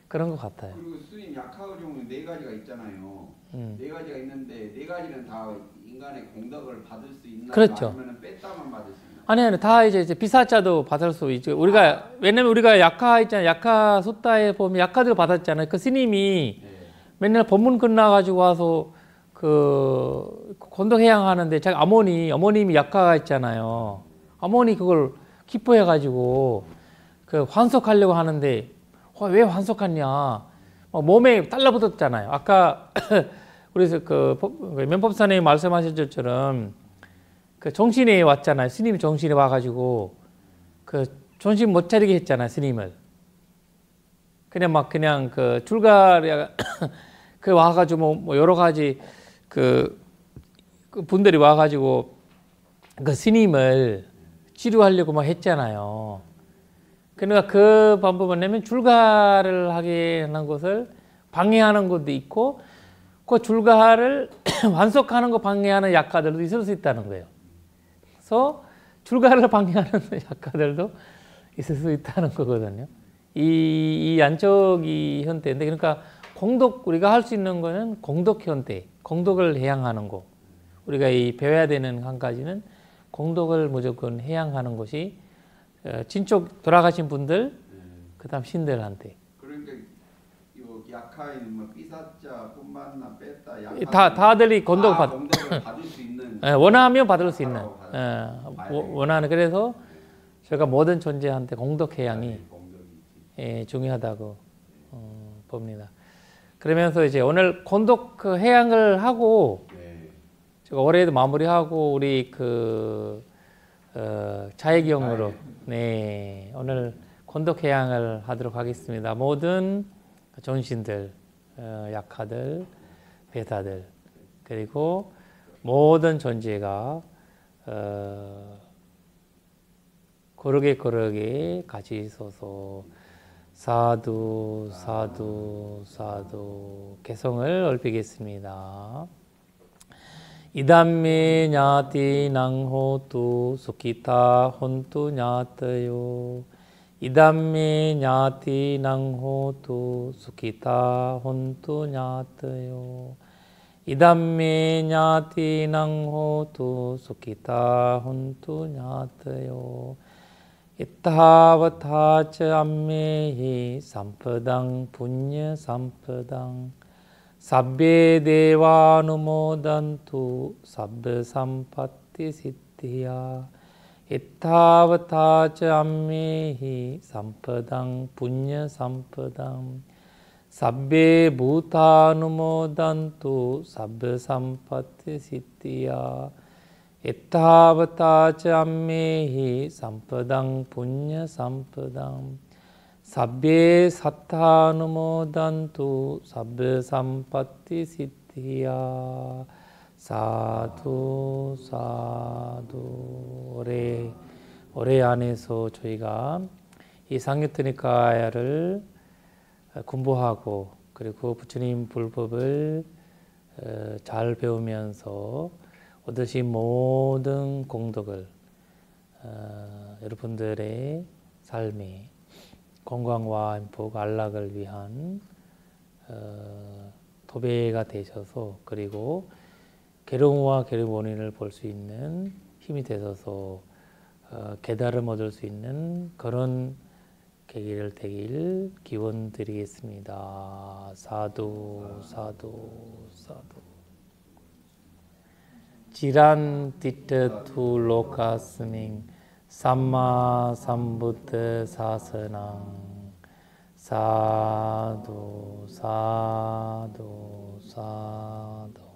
그런 것 같아요. 그리고 스님 약학의 종류 네 가지가 있잖아요. 네 가지가 있는데 네 가지는 다 인간의 공덕을 받을 수 있나요? 그렇죠. 아니면 뺐다만 받을 수 있나요? 아니 다 이제 비사자도 받을 수 있죠. 우리가 왜냐면 우리가 약화 있잖아요. 약화 숫다에 보면 약화들 받았잖아요. 그 스님이 네. 맨날 법문 끝나가지고 와서 그 곤덕해양 하는데 자기 어머님이 약화가 있잖아요. 어머니 그걸 기뻐해가지고 그 환속하려고 하는데 왜 환속하냐? 몸에 달라붙었잖아요. 아까 우리 그 면법사님이 말씀하신 것처럼 그 정신에 왔잖아요. 스님이 정신에 와가지고 그 정신 못 차리게 했잖아요. 스님을 그냥 그 줄가리 그 와가지고 뭐 여러 가지 그 분들이 와가지고 그 스님을 치료하려고 막 했잖아요. 그러니까 그 방법은 뭐냐면 줄가를 하게 하는 것을 방해하는 것도 있고 그 줄가를 완속하는 거 방해하는 약가들도 있을 수 있다는 거예요. 그래서 줄가를 방해하는 약가들도 있을 수 있다는 거거든요. 이 안쪽이 현대인데 그러니까 공덕 우리가 할 수 있는 거는 공덕 현대, 공덕을 해양하는 거. 우리가 이 배워야 되는 한 가지는 공덕을 무조건 해양하는 것이 친척 돌아가신 분들, 그다음 신들한테. 그러니까 약하인 뭐 삐사자, 뿐만나 뺐다, 약하 다들이 공덕을 받을 수 있는 원하면 받을 수 있는 원하는 그래서 제가 모든 존재한테 공덕 해양이 중요하다고 봅니다. 그러면서 이제 오늘 공덕 그 해양을 하고 제가 올해도 마무리하고 우리 그 자해경으로 네 오늘 공덕 해양을 하도록 하겠습니다. 모든 존신들, 약하들, 배타들 그리고 모든 존재가 고르게 같이 있어서 사두 사두 사두 개성을 올리겠습니다. 이담메 냐티 낭호투 수키타 혼투 냐트요 이담메 냐티 낭호투 수키타 혼투 냐트요 이담메 냐티 낭호투 수키타 혼투 냐트요 이타와타ച്ച 암메히 삼프당 분야 삼프당 sabbe devanumodantu sabbe sampatti siddhya ittavataca ammehi sampadang punya sampadang sabbe bhutanumodantu sabbe sampatti siddhya ittavataca ammehi sampadang punya sampadang sabbe satthanumodantu sabbe sampatti siddhya 사두 사두 올해 안에서 저희가 이 상유트니까야를 공부하고 그리고 부처님 불법을 잘 배우면서 얻으신 모든 공덕을 여러분들의 삶에 건강과 행복, 안락을 위한 도배가 되셔서 그리고 괴로움과 괴로움 원인을 볼 수 있는 힘이 되셔서 깨달음 얻을 수 있는 그런 계기를 되길 기원 드리겠습니다. 사두 사두 사두 지란 티트 투 로카스밍 삼마 삼부트 사선왕 사두 사두 사두